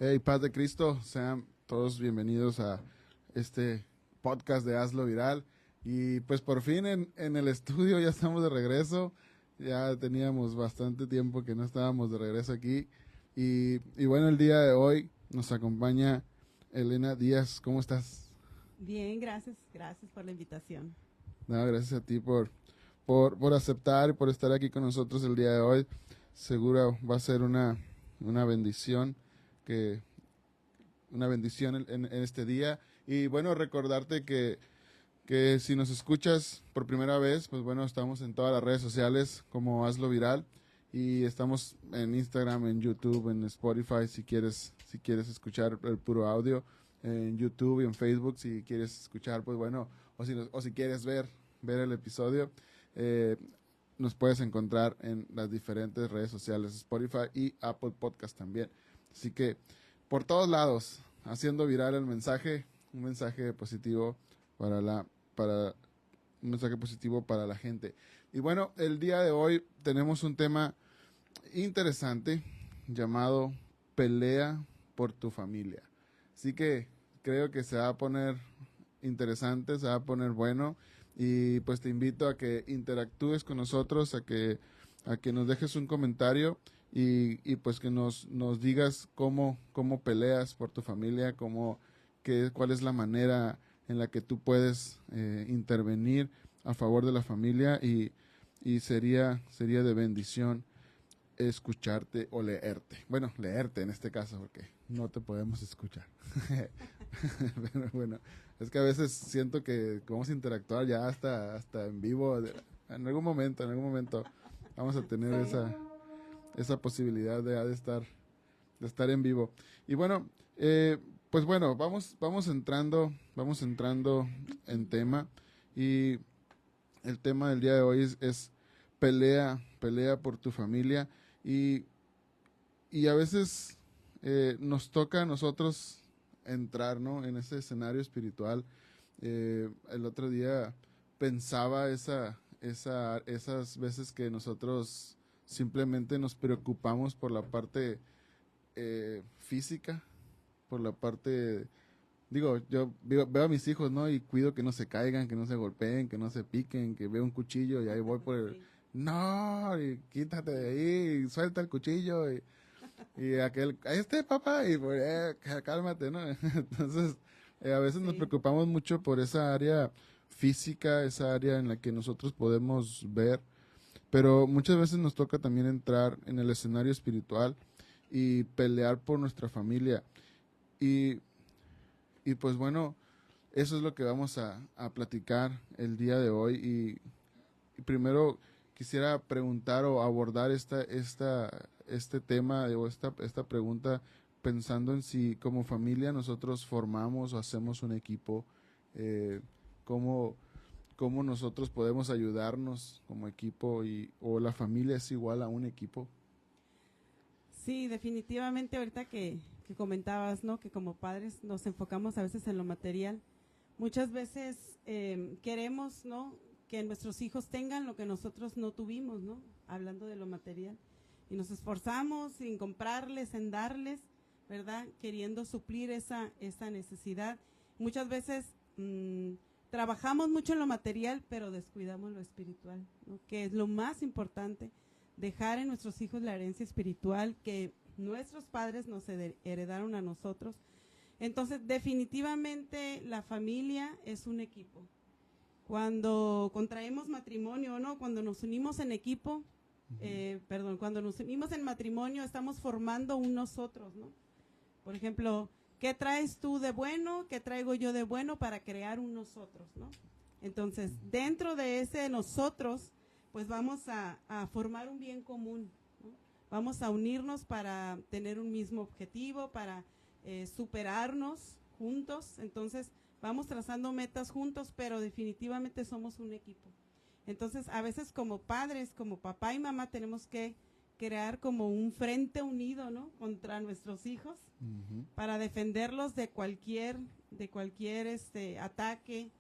Hey, paz de Cristo, sean todos bienvenidos a este podcast de Hazlo Viral. Y pues por fin en el estudio ya estamos de regreso. Ya teníamos bastante tiempo que no estábamos de regreso aquí. Y bueno, el día de hoy nos acompaña Elena Díaz. ¿Cómo estás? Bien, gracias por la invitación. No, gracias a ti por aceptar y por estar aquí con nosotros el día de hoy. Seguro va a ser una bendición que una bendición en este día. Y bueno, recordarte que si nos escuchas por primera vez, pues bueno, estamos en todas las redes sociales como Hazlo Viral y estamos en Instagram, en YouTube, en Spotify si quieres escuchar el puro audio, en YouTube y en Facebook si quieres escuchar, pues bueno, o si quieres ver el episodio, eh, nos puedes encontrar en las diferentes redes sociales, Spotify y Apple Podcast también. Así que por todos lados, haciendo viral el mensaje, un mensaje positivo para un mensaje positivo para la gente. Y bueno, el día de hoy tenemos un tema interesante llamado pelea por tu familia. Así que creo que se va a poner interesante, se va a poner bueno y pues te invito a que interactúes con nosotros, a que nos dejes un comentario y pues que nos digas cómo peleas por tu familia, cuál es la manera en la que tú puedes intervenir a favor de la familia y sería de bendición escucharte o leerte. Bueno, leerte en este caso porque no te podemos escuchar. Pero bueno, es que a veces siento que vamos a interactuar ya hasta en vivo. En algún momento vamos a tener esa posibilidad de estar en vivo. Y bueno, pues bueno, vamos entrando en tema y el tema del día de hoy es pelea por tu familia y, y a veces nos toca a nosotros entrar, ¿no?, en ese escenario espiritual. El otro día pensaba esas veces que nosotros simplemente nos preocupamos por la parte física, por la parte, digo, yo veo a mis hijos, ¿no? Y cuido que no se caigan, que no se golpeen, que no se piquen, que veo un cuchillo y ahí voy por el, Sí. no, y quítate de ahí, y suelta el cuchillo, y aquel, ahí está papá, y pues, cálmate, ¿no? Entonces, a veces nos Sí. preocupamos mucho por esa área física, esa área en la que nosotros podemos ver, pero muchas veces nos toca también entrar en el escenario espiritual y pelear por nuestra familia. Y, y pues bueno, eso es lo que vamos a platicar el día de hoy. Y primero quisiera preguntar o abordar este tema o esta pregunta pensando en si como familia nosotros formamos o hacemos un equipo, eh, cómo, cómo nosotros podemos ayudarnos como equipo o la familia es igual a un equipo. Sí, definitivamente ahorita que comentabas, ¿no? Que como padres nos enfocamos a veces en lo material. Muchas veces queremos, ¿no?, que nuestros hijos tengan lo que nosotros no tuvimos, ¿no? Hablando de lo material. Y nos esforzamos en comprarles, en darles, ¿verdad? Queriendo suplir esa necesidad. Muchas veces trabajamos mucho en lo material, pero descuidamos lo espiritual, ¿no?, que es lo más importante, dejar en nuestros hijos la herencia espiritual que nuestros padres nos heredaron a nosotros. Entonces, definitivamente la familia es un equipo. Cuando contraemos matrimonio, ¿no?, cuando nos unimos en equipo, cuando nos unimos en matrimonio, estamos formando un nosotros, ¿no? Por ejemplo, ¿qué traes tú de bueno? ¿Qué traigo yo de bueno para crear un nosotros, ¿no? Entonces, dentro de ese nosotros, pues vamos a formar un bien común, ¿no? Vamos a unirnos para tener un mismo objetivo, para superarnos juntos. Entonces, vamos trazando metas juntos, pero definitivamente somos un equipo. Entonces, a veces como padres, como papá y mamá, tenemos que crear como un frente unido, ¿no?, contra nuestros hijos, para defenderlos de cualquier ataque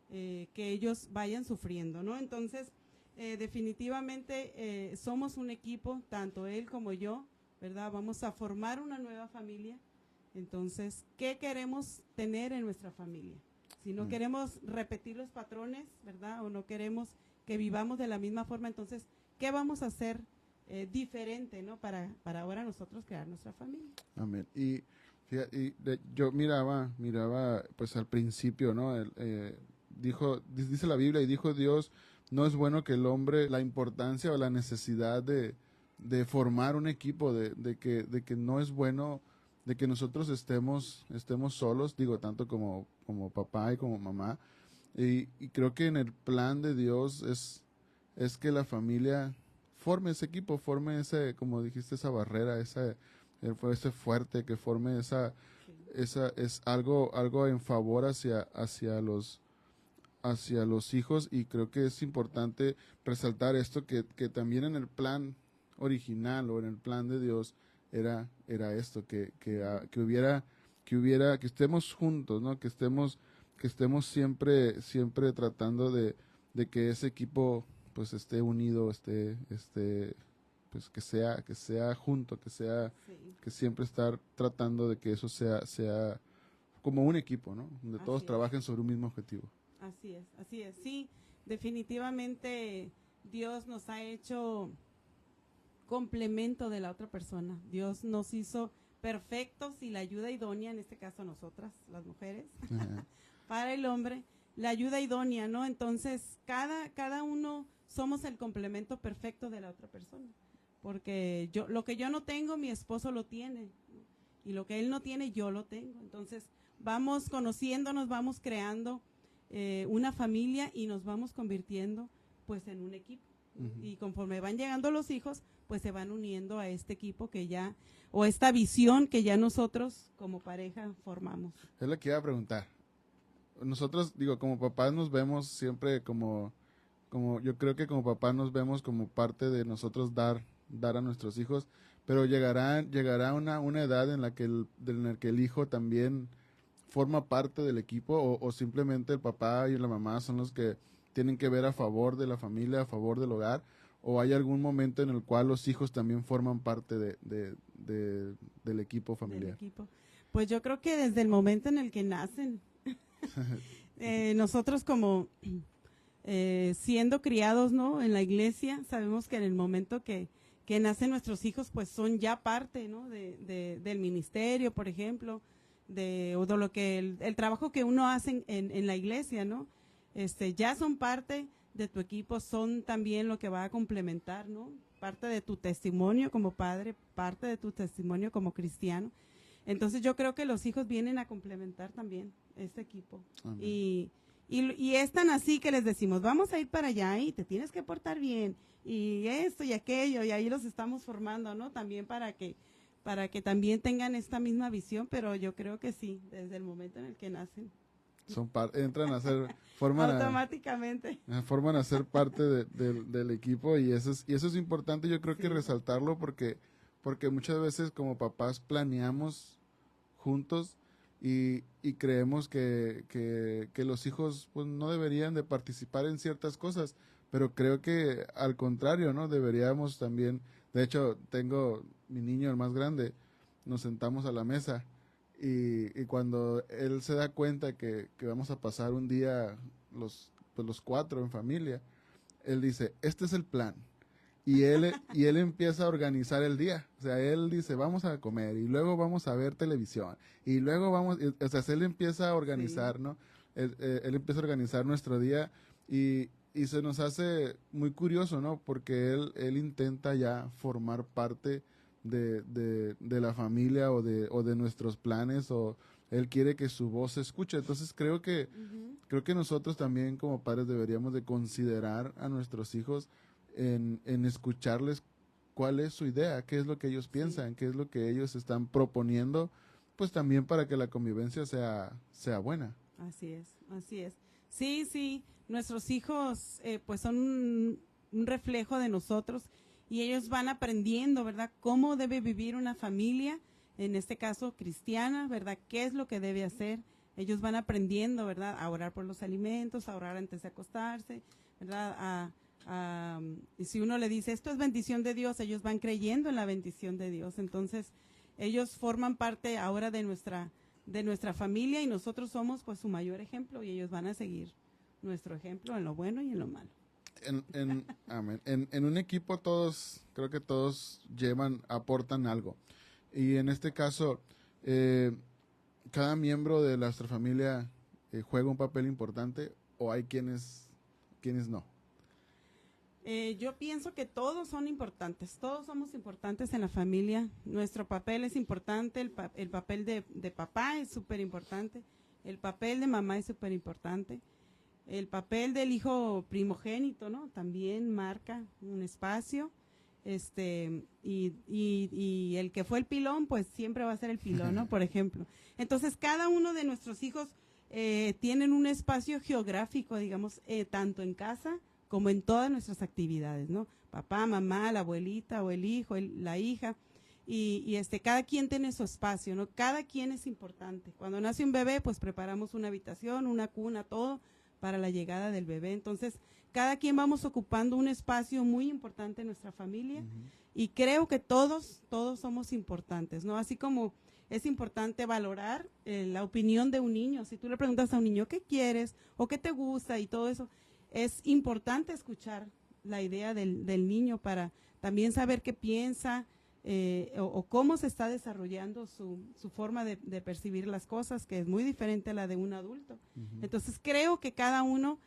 que ellos vayan sufriendo, ¿no? Entonces, definitivamente somos un equipo, tanto él como yo, ¿verdad? Vamos a formar una nueva familia Entonces, ¿qué queremos tener en nuestra familia? Si no queremos repetir los patrones, ¿verdad? O no queremos que vivamos de la misma forma, entonces, ¿qué vamos a hacer diferente, ¿no? Para ahora nosotros crear nuestra familia. Amén. Y, yo miraba, pues al principio, ¿no? Dice la Biblia, y dijo Dios, no es bueno que el hombre, la importancia o la necesidad de formar un equipo, de que no es bueno de que nosotros estemos solos, digo, tanto como papá y como mamá. Y creo que en el plan de Dios es que la familia forme ese equipo, forme ese, como dijiste, esa barrera, ese fuerte, que forme es algo en favor hacia los hijos. Y creo que es importante resaltar esto, que también en el plan original o en el plan de Dios era esto, que estemos juntos, ¿no? Que estemos siempre tratando de que ese equipo pues esté unido, pues que sea junto, que siempre estar tratando de que eso sea como un equipo, ¿no? Donde todos trabajen sobre un mismo objetivo. Así es. Sí, definitivamente Dios nos ha hecho complemento de la otra persona. Dios nos hizo perfectos y la ayuda idónea, en este caso nosotras, las mujeres, para el hombre, la ayuda idónea, ¿no? Entonces, cada uno somos el complemento perfecto de la otra persona. Porque lo que yo no tengo, mi esposo lo tiene, ¿no? Y lo que él no tiene, yo lo tengo. Entonces, vamos conociéndonos, vamos creando una familia y nos vamos convirtiendo pues en un equipo. Y conforme van llegando los hijos, pues se van uniendo a este equipo o esta visión que ya nosotros como pareja formamos. Es lo que iba a preguntar. Nosotros, digo, como papás nos vemos siempre como yo creo que como papás nos vemos como parte de nosotros dar a nuestros hijos, pero llegará una edad en la que el hijo también forma parte del equipo, o simplemente el papá y la mamá son los que tienen que ver a favor de la familia, a favor del hogar, o hay algún momento en el cual los hijos también forman parte del equipo familiar. Pues yo creo que desde el momento en el que nacen, nosotros como siendo criados, ¿no? En la iglesia, sabemos que en el momento que nacen nuestros hijos, pues son ya parte, ¿no? Del ministerio, por ejemplo, o de lo que el trabajo que uno hace en la iglesia, ¿no? Ya son parte de tu equipo, son también lo que va a complementar, ¿no? Parte de tu testimonio como padre, parte de tu testimonio como cristiano. Entonces yo creo que los hijos vienen a complementar también este equipo. Amén. Y es tan así que les decimos, vamos a ir para allá y te tienes que portar bien, y esto y aquello, y ahí los estamos formando, ¿no? También para que también tengan esta misma visión, pero yo creo que sí, desde el momento en el que nacen. Entran a ser, automáticamente. Forman a ser parte del equipo, y eso es importante, yo creo que resaltarlo, porque muchas veces como papás planeamos juntos y creemos que los hijos pues no deberían de participar en ciertas cosas, pero creo que al contrario, ¿no? Deberíamos también. De hecho, tengo mi niño, el más grande, nos sentamos a la mesa y cuando él se da cuenta que vamos a pasar un día los cuatro en familia, él dice, este es el plan. Y él empieza a organizar el día. O sea, él dice, vamos a comer, y luego vamos a ver televisión, y luego o sea, él empieza a organizar, ¿no? Él empieza a organizar nuestro día, y se nos hace muy curioso, ¿no? Porque él intenta ya formar parte de la familia, o de nuestros planes, o él quiere que su voz se escuche. Entonces creo que nosotros también como padres deberíamos de considerar a nuestros hijos en escucharles cuál es su idea, qué es lo que ellos piensan, qué es lo que ellos están proponiendo, pues también para que la convivencia sea buena. Así es. Sí, nuestros hijos pues son un reflejo de nosotros, y ellos van aprendiendo, ¿verdad?, cómo debe vivir una familia, en este caso cristiana, ¿verdad?, qué es lo que debe hacer. Ellos van aprendiendo, ¿verdad?, a orar por los alimentos, a orar antes de acostarse, ¿verdad?, y si uno le dice, esto es bendición de Dios, ellos van creyendo en la bendición de Dios. Entonces, ellos forman parte ahora de nuestra familia y nosotros somos pues su mayor ejemplo y ellos van a seguir nuestro ejemplo en lo bueno y en lo malo. Amén. En un equipo creo que todos aportan algo. Y en este caso, cada miembro de nuestra familia juega un papel importante o hay quienes no. Yo pienso que todos son importantes, todos somos importantes en la familia, nuestro papel es importante, el papel de papá es súper importante, el papel de mamá es súper importante, el papel del hijo primogénito, ¿no? También marca un espacio, y el que fue el pilón, pues siempre va a ser el pilón, ¿no? Por ejemplo. Entonces, cada uno de nuestros hijos tienen un espacio geográfico, digamos, tanto en casa como en todas nuestras actividades, ¿no? Papá, mamá, la abuelita o el hijo, la hija, y cada quien tiene su espacio, ¿no? Cada quien es importante. Cuando nace un bebé, pues preparamos una habitación, una cuna, todo para la llegada del bebé. Entonces, cada quien vamos ocupando un espacio muy importante en nuestra familia, y creo que todos somos importantes, ¿no? Así como es importante valorar la opinión de un niño. Si tú le preguntas a un niño qué quieres o qué te gusta y todo eso, es importante escuchar la idea del niño para también saber qué piensa o cómo se está desarrollando su forma de percibir las cosas, que es muy diferente a la de un adulto. Entonces creo que cada uno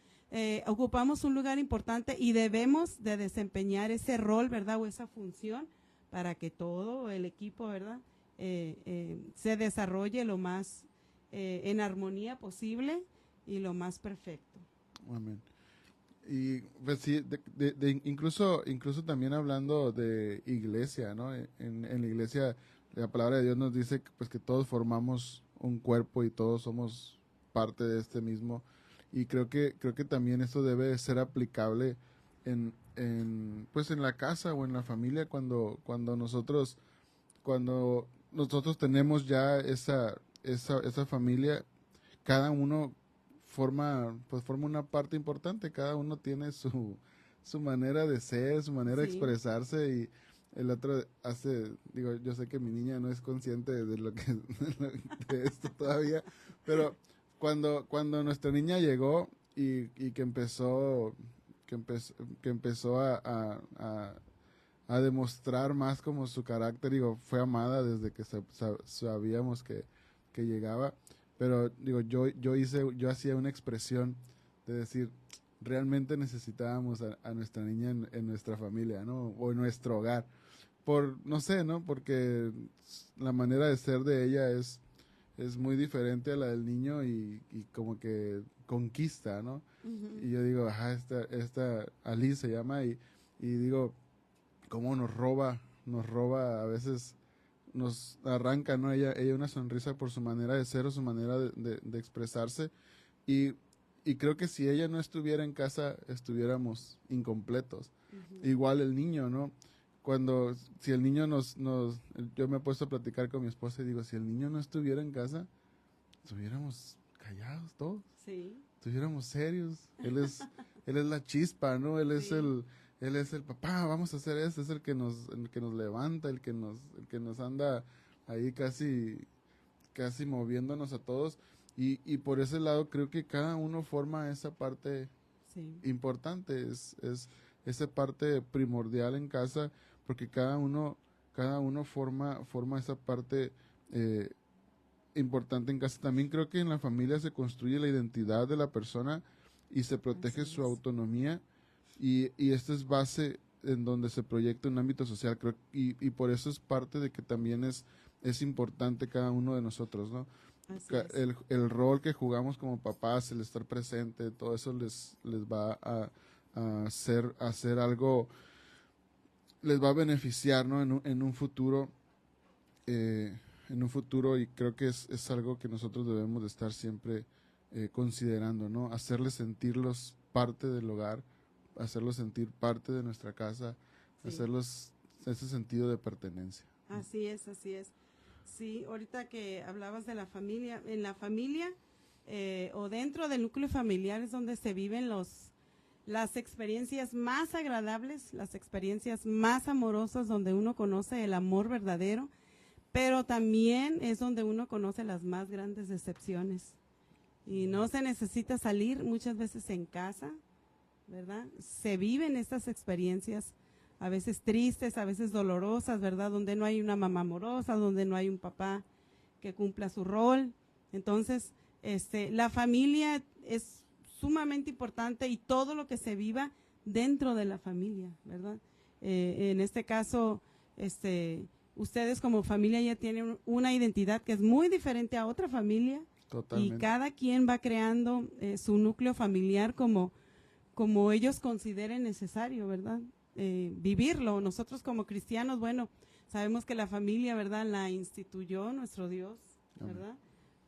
ocupamos un lugar importante y debemos de desempeñar ese rol, ¿verdad? O esa función para que todo el equipo, ¿verdad? Se desarrolle lo más en armonía posible y lo más perfecto. Amén. Y pues sí, incluso también hablando de iglesia, ¿no? En la iglesia la palabra de Dios nos dice pues que todos formamos un cuerpo y todos somos parte de este mismo, y creo que también esto debe ser aplicable en pues en la casa o en la familia cuando nosotros tenemos ya esa familia. Cada uno forma una parte importante, cada uno tiene su manera de ser, su manera de expresarse, y el otro yo sé que mi niña no es consciente de lo que de esto todavía, pero cuando nuestra niña llegó y que empezó a demostrar más como su carácter, fue amada desde que sabíamos que llegaba. Pero yo hacía una expresión de decir, realmente necesitábamos a nuestra niña en nuestra familia, ¿no? O en nuestro hogar. No sé, ¿no? Porque la manera de ser de ella es muy diferente a la del niño, y como que conquista, ¿no? Y yo digo, esta Alice se llama, y digo, cómo nos roba a veces, nos arranca, ¿no? Ella una sonrisa por su manera de ser o su manera de expresarse, y creo que si ella no estuviera en casa estuviéramos incompletos. Igual el niño, ¿no? Si el niño yo me he puesto a platicar con mi esposa y digo, si el niño no estuviera en casa, estuviéramos callados todos. Sí. Estuviéramos serios. Él es la chispa, ¿no? Él es el papá, vamos a hacer esto, es el que nos levanta, el que nos anda ahí casi moviéndonos a todos, y por ese lado creo que cada uno forma esa parte importante, es esa parte primordial en casa, porque cada uno forma esa parte importante en casa. También creo que en la familia se construye la identidad de la persona y se protege su autonomía, y esta es base en donde se proyecta un ámbito social, creo, y por eso es parte de que también es importante cada uno de nosotros, ¿no? El rol que jugamos como papás, el estar presente, todo eso les va a hacer algo, les va a beneficiar, ¿no? En un futuro, y creo que es algo que nosotros debemos de estar siempre considerando, ¿no? Hacerles sentirlos parte del hogar, hacerlos sentir parte de nuestra casa, hacerlos ese sentido de pertenencia. Así es. Sí, ahorita que hablabas de la familia, en la familia o dentro del núcleo familiar es donde se viven las experiencias más agradables, las experiencias más amorosas, donde uno conoce el amor verdadero, pero también es donde uno conoce las más grandes decepciones. Y no se necesita salir muchas veces en casa, ¿verdad? Se viven estas experiencias a veces tristes, a veces dolorosas, ¿verdad? Donde no hay una mamá amorosa, donde no hay un papá que cumpla su rol. Entonces, la familia es sumamente importante y todo lo que se viva dentro de la familia, ¿verdad? En este caso, ustedes como familia ya tienen una identidad que es muy diferente a otra familia. Totalmente. Y cada quien va creando su núcleo familiar como ellos consideren necesario, ¿verdad? Vivirlo. Nosotros como cristianos, bueno, sabemos que la familia, ¿verdad? La instituyó nuestro Dios, ¿verdad?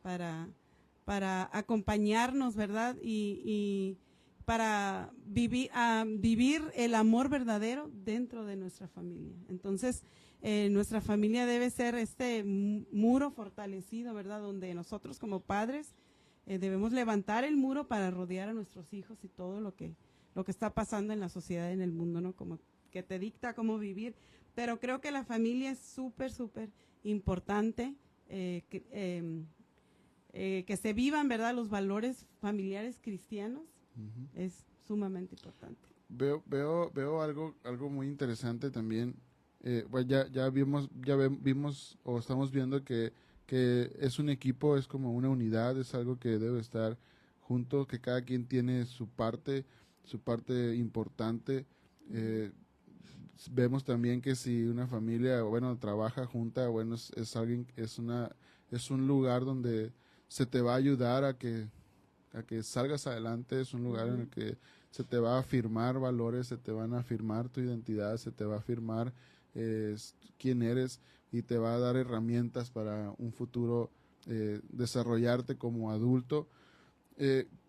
Para acompañarnos, ¿verdad? Y para vivir el amor verdadero dentro de nuestra familia. Entonces, nuestra familia debe ser este muro fortalecido, ¿verdad? Donde nosotros como padres debemos levantar el muro para rodear a nuestros hijos y todo lo que está pasando en la sociedad, en el mundo, ¿no? Como que te dicta cómo vivir. Pero creo que la familia es súper, súper importante, que se vivan, ¿verdad? Los valores familiares cristianos. Es sumamente importante. Veo algo muy interesante también. Pues ya vimos o estamos viendo que es un equipo, es como una unidad, es algo que debe estar junto, que cada quien tiene su parte importante. Vemos también que si una familia, bueno, trabaja junta, bueno, es un lugar donde se te va a ayudar a que salgas adelante, es un lugar en el que se te va a afirmar valores, se te van a afirmar tu identidad, se te va a afirmar quién eres y te va a dar herramientas para un futuro desarrollarte como adulto.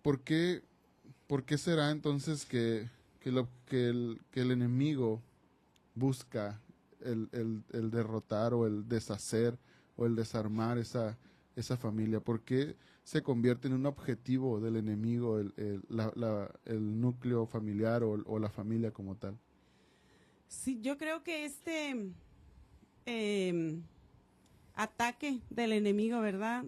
¿Por qué será entonces que el enemigo busca el derrotar o el deshacer o el desarmar esa familia? ¿Por qué se convierte en un objetivo del enemigo el núcleo familiar o la familia como tal? Sí, yo creo que ataque del enemigo, ¿verdad?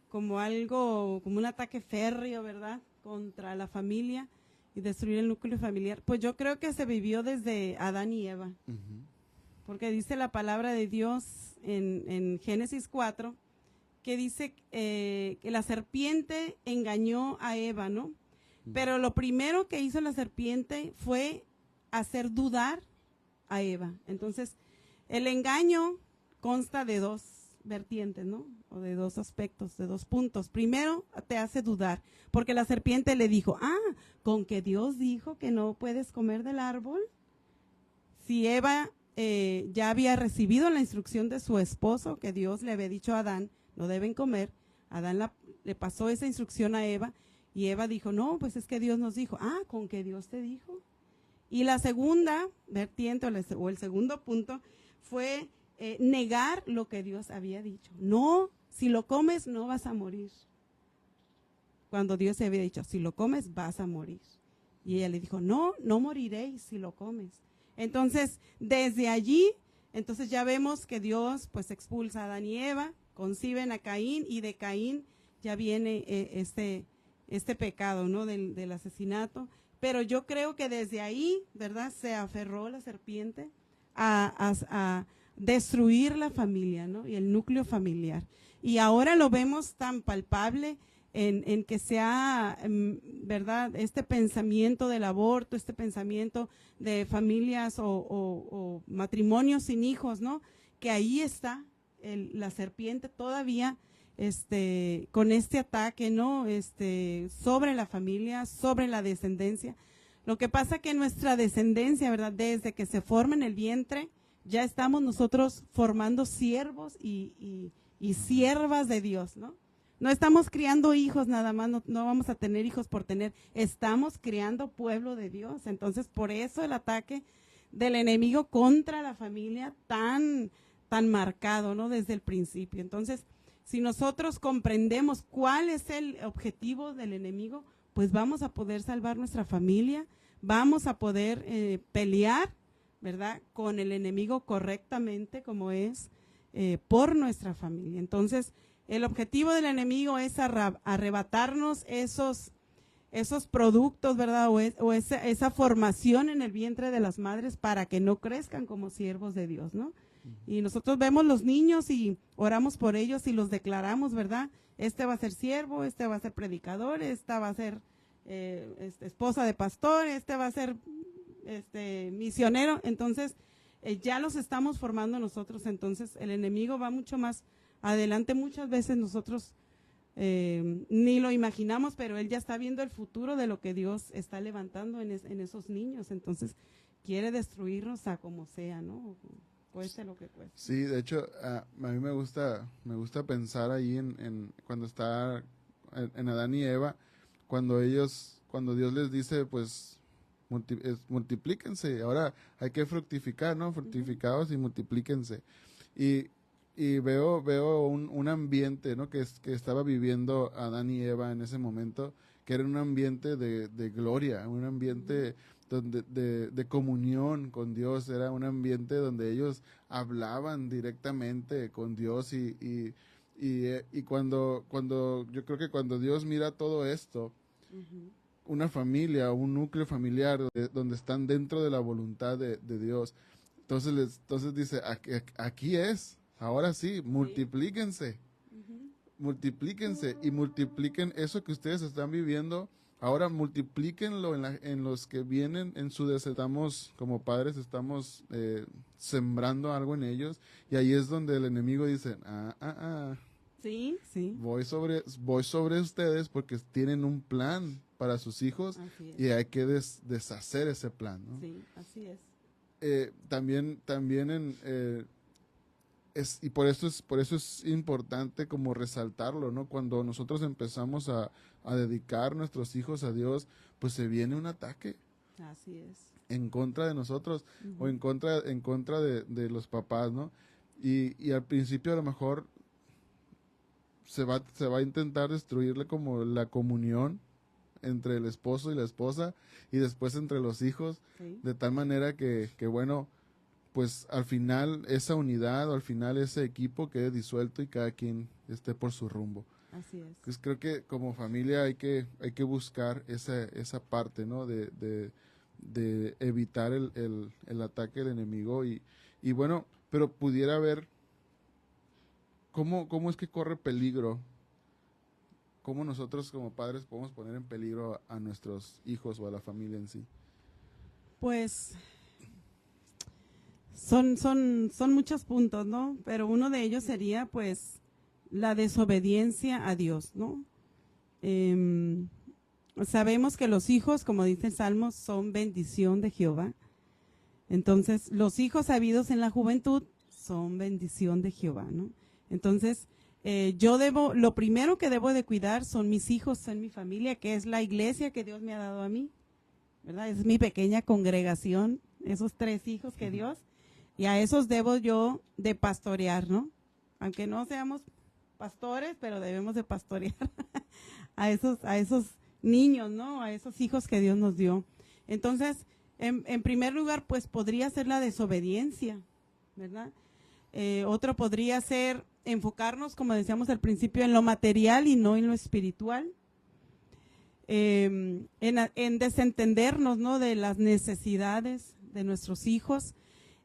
Como un ataque férreo, ¿verdad? Contra la familia y destruir el núcleo familiar. Pues yo creo que se vivió desde Adán y Eva. Porque dice la palabra de Dios en Génesis 4, que dice que la serpiente engañó a Eva, ¿no? Pero lo primero que hizo la serpiente fue hacer dudar a Eva. Entonces, el engaño consta de dos vertientes, ¿no? O de dos aspectos, de dos puntos. Primero, te hace dudar, porque la serpiente le dijo, con que Dios dijo que no puedes comer del árbol. Si Eva ya había recibido la instrucción de su esposo, que Dios le había dicho a Adán, no deben comer, Adán le pasó esa instrucción a Eva, y Eva dijo, no, pues es que Dios nos dijo, con que Dios te dijo. Y la segunda vertiente o el segundo punto fue negar lo que Dios había dicho. No, si lo comes no vas a morir. Cuando Dios se había dicho, si lo comes vas a morir. Y ella le dijo, no moriréis si lo comes. Entonces, desde allí, entonces ya vemos que Dios pues expulsa a Adán y Eva, conciben a Caín y de Caín ya viene este pecado, ¿no? Del asesinato. Pero yo creo que desde ahí, ¿verdad? Se aferró la serpiente a destruir la familia, ¿no? Y el núcleo familiar. Y ahora lo vemos tan palpable en que sea, ¿verdad? Este pensamiento del aborto, este pensamiento de familias o matrimonios sin hijos, ¿no? Que ahí está la serpiente todavía con este ataque, ¿no? Sobre la familia, sobre la descendencia. Lo que pasa que nuestra descendencia, ¿verdad? Desde que se forma en el vientre, ya estamos nosotros formando siervos y siervas de Dios, ¿no? No estamos criando hijos nada más, no vamos a tener hijos por tener, estamos criando pueblo de Dios. Entonces, por eso el ataque del enemigo contra la familia tan marcado, ¿no? Desde el principio. Entonces, si nosotros comprendemos cuál es el objetivo del enemigo, pues vamos a poder salvar nuestra familia, vamos a poder pelear, ¿verdad? Con el enemigo correctamente, como es, por nuestra familia. Entonces, el objetivo del enemigo es arrebatarnos esos productos, ¿verdad? O esa formación en el vientre de las madres para que no crezcan como siervos de Dios, ¿no? Y nosotros vemos los niños y oramos por ellos y los declaramos, ¿verdad? Este va a ser siervo, este va a ser predicador, esta va a ser esposa de pastor, este va a ser misionero. Entonces, ya los estamos formando nosotros. Entonces, el enemigo va mucho más adelante. Muchas veces nosotros ni lo imaginamos, pero él ya está viendo el futuro de lo que Dios está levantando en esos niños. Entonces, quiere destruirnos a como sea, ¿no? Cueste lo que cueste. Sí, de hecho, a mí me gusta pensar ahí en cuando está en Adán y Eva, cuando Dios les dice, pues, multiplíquense, ahora hay que fructificar, ¿no? Fructificados y multiplíquense. Y veo un ambiente, ¿no? que estaba viviendo Adán y Eva en ese momento, que era un ambiente de gloria, un ambiente de comunión con Dios, era un ambiente donde ellos hablaban directamente con Dios y cuando yo creo que cuando Dios mira todo esto, una familia, un núcleo familiar donde están dentro de la voluntad de Dios, entonces dice, aquí es, ahora sí, multiplíquense, multiplíquense y multipliquen eso que ustedes están viviendo. Ahora multiplíquenlo en los que vienen en su estamos como padres, estamos sembrando algo en ellos, y ahí es donde el enemigo dice, sí, voy sobre ustedes porque tienen un plan para sus hijos y hay que deshacer ese plan, ¿no? Sí, así es. También y por eso es importante como resaltarlo, ¿no? Cuando nosotros empezamos a dedicar nuestros hijos a Dios, pues se viene un ataque. Así es. En contra de nosotros, o en contra de los papás, ¿no? Y al principio a lo mejor se va a intentar destruirle como la comunión entre el esposo y la esposa, y después entre los hijos, de tal manera que bueno, pues al final esa unidad o al final ese equipo quede disuelto y cada quien esté por su rumbo. Así es. Pues creo que como familia hay que buscar esa parte, ¿no? De evitar el ataque del enemigo y bueno, pero pudiera haber cómo es que corre peligro, cómo nosotros como padres podemos poner en peligro a nuestros hijos o a la familia en sí. Pues son muchos puntos, ¿no? Pero uno de ellos sería, pues, la desobediencia a Dios, ¿no? Sabemos que los hijos, como dice el Salmo, son bendición de Jehová. Entonces, los hijos habidos en la juventud son bendición de Jehová, ¿no? Entonces, lo primero que debo de cuidar son mis hijos, son mi familia, que es la iglesia que Dios me ha dado a mí, ¿verdad? Es mi pequeña congregación, esos 3 hijos que Dios, y a esos debo yo de pastorear, ¿no? Aunque no seamos pastores, pero debemos de pastorear a esos niños, ¿no? A esos hijos que Dios nos dio. Entonces, en primer lugar, pues podría ser la desobediencia, ¿verdad? Otro podría ser enfocarnos, como decíamos al principio, en lo material y no en lo espiritual. En desentendernos, ¿no? De las necesidades de nuestros hijos,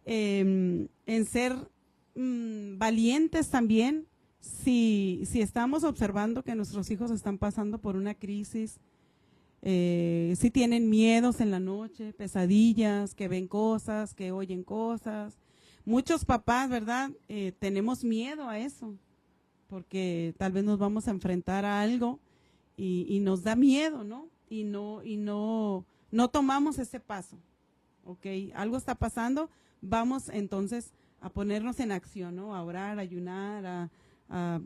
en ser valientes también. Si estamos observando que nuestros hijos están pasando por una crisis, si tienen miedos en la noche, pesadillas, que ven cosas, que oyen cosas. Muchos papás, ¿verdad? Tenemos miedo a eso, porque tal vez nos vamos a enfrentar a algo y nos da miedo, ¿no? Y no tomamos ese paso, ¿ok? Algo está pasando, vamos entonces a ponernos en acción, ¿no? A orar, a ayunar, a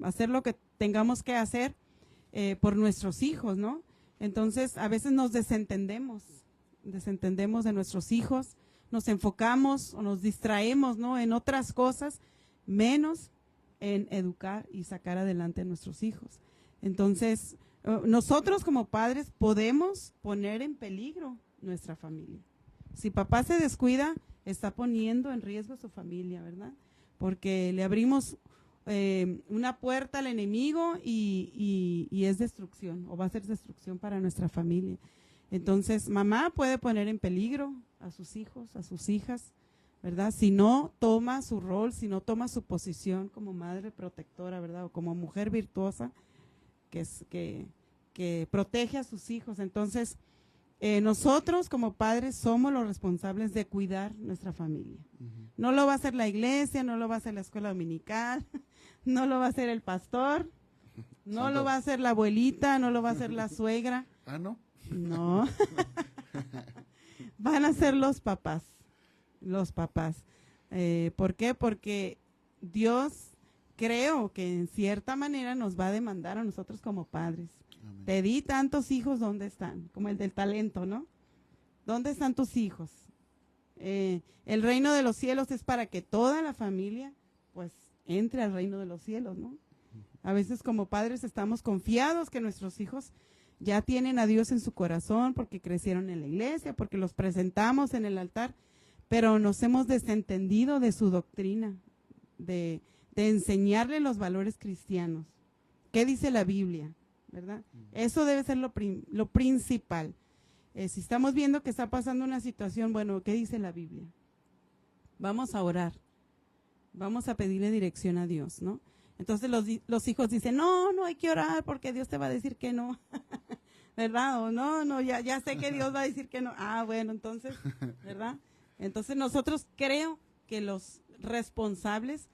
hacer lo que tengamos que hacer por nuestros hijos, ¿no? Entonces, a veces nos desentendemos de nuestros hijos, nos enfocamos o nos distraemos, ¿no? En otras cosas, menos en educar y sacar adelante a nuestros hijos. Entonces, nosotros como padres podemos poner en peligro nuestra familia. Si papá se descuida, está poniendo en riesgo su familia, ¿verdad? porque le abrimos una puerta al enemigo y es destrucción, o va a ser destrucción para nuestra familia. Entonces, mamá puede poner en peligro a sus hijos, a sus hijas, ¿verdad? Si no toma su rol, si no toma su posición como madre protectora, ¿verdad? O como mujer virtuosa que protege a sus hijos. Entonces, nosotros como padres somos los responsables de cuidar nuestra familia. No lo va a hacer la iglesia, no lo va a hacer la escuela dominical, no lo va a hacer el pastor, no lo va a hacer la abuelita, no lo va a hacer la suegra. Ah, ¿no? No. Van a ser los papás. Los papás. ¿Por qué? Porque Dios, creo que en cierta manera nos va a demandar a nosotros como padres. Amén. Te di tantos hijos, ¿dónde están? Como el del talento, ¿no? ¿Dónde están tus hijos? El reino de los cielos es para que toda la familia, pues, entre al reino de los cielos, ¿no? A veces como padres estamos confiados que nuestros hijos ya tienen a Dios en su corazón porque crecieron en la iglesia, porque los presentamos en el altar, pero nos hemos desentendido de su doctrina, de enseñarle los valores cristianos. ¿Qué dice la Biblia? ¿Verdad? Eso debe ser lo principal. Si estamos viendo que está pasando una situación, bueno, ¿qué dice la Biblia? Vamos a orar, vamos a pedirle dirección a Dios, ¿no? Entonces los hijos dicen, no hay que orar porque Dios te va a decir que no, ¿verdad? O no, ya sé que Dios va a decir que no. Ah, bueno, entonces, ¿verdad? Entonces nosotros creo que los responsables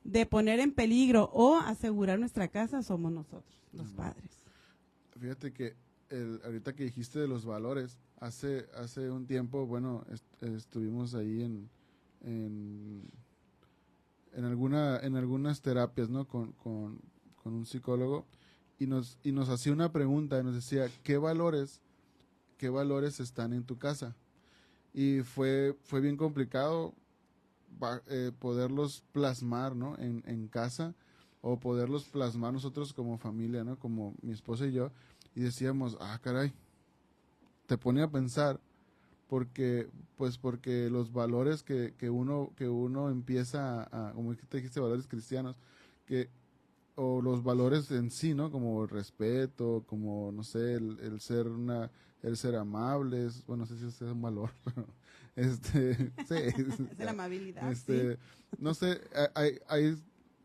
de poner en peligro o asegurar nuestra casa somos nosotros, los padres. Fíjate que ahorita que dijiste de los valores, hace un tiempo, bueno, estuvimos ahí en algunas terapias, ¿no? Con un psicólogo y nos hacía una pregunta y nos decía, ¿qué valores están en tu casa? Y fue bien complicado poderlos plasmar, ¿no? En casa, o poderlos plasmar nosotros como familia, ¿no? Como mi esposa y yo, y decíamos, caray, te pone a pensar, porque los valores que uno empieza como te dijiste, valores cristianos, o los valores en sí, ¿no? Como el respeto, como, no sé, el ser amables, bueno, no sé si ese es un valor, pero sí. Es la amabilidad, sí. No sé,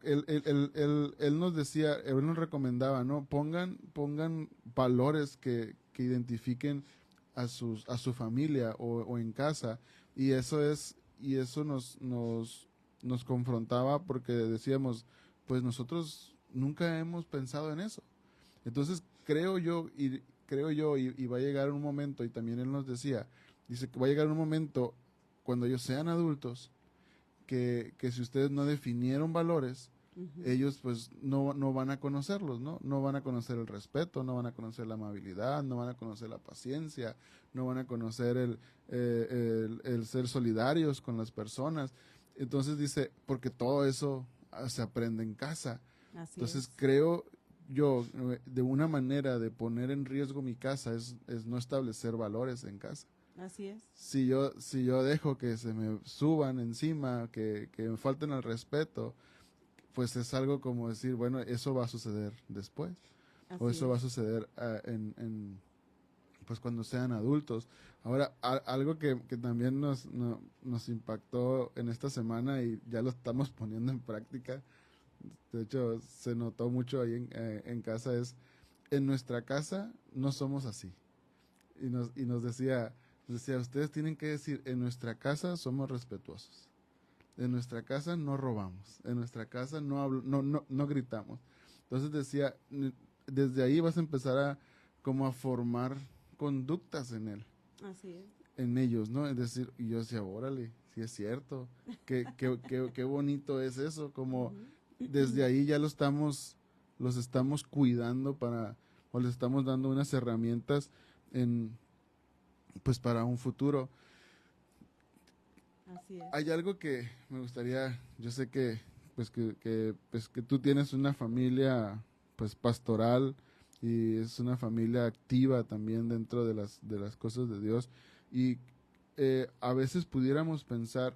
él nos decía, él nos recomendaba, ¿no? Pongan valores que identifiquen a su familia o en casa, y eso nos confrontaba, porque decíamos, pues nosotros nunca hemos pensado en eso. Entonces creo yo y va a llegar un momento, y también él nos dice que va a llegar un momento cuando ellos sean adultos que si ustedes no definieron valores, ellos pues no van a conocerlos, ¿no? No van a conocer el respeto, no van a conocer la amabilidad, no van a conocer la paciencia, no van a conocer el ser solidarios con las personas. Entonces dice, porque todo eso se aprende en casa. Entonces creo yo, de una manera de poner en riesgo mi casa es no establecer valores en casa. Así es. Si yo dejo que se me suban encima, que me falten al respeto, pues es algo como decir, bueno, eso va a suceder después. Así o eso es. va a suceder pues cuando sean adultos. Ahora, algo que también nos impactó en esta semana, y ya lo estamos poniendo en práctica, de hecho se notó mucho ahí en casa, es, en nuestra casa no somos así. Y nos decía, ustedes tienen que decir, en nuestra casa somos respetuosos, en nuestra casa no robamos, en nuestra casa no gritamos. Entonces decía, desde ahí vas a empezar como a formar conductas en él. Así es. En ellos, ¿no? Es decir, y yo decía, órale, sí es cierto, qué bonito es eso, como desde ahí ya los estamos cuidando o les estamos dando unas herramientas pues para un futuro. Así es. Hay algo que me gustaría, yo sé que tú tienes una familia pues pastoral, y es una familia activa también dentro de las cosas de Dios, y a veces pudiéramos pensar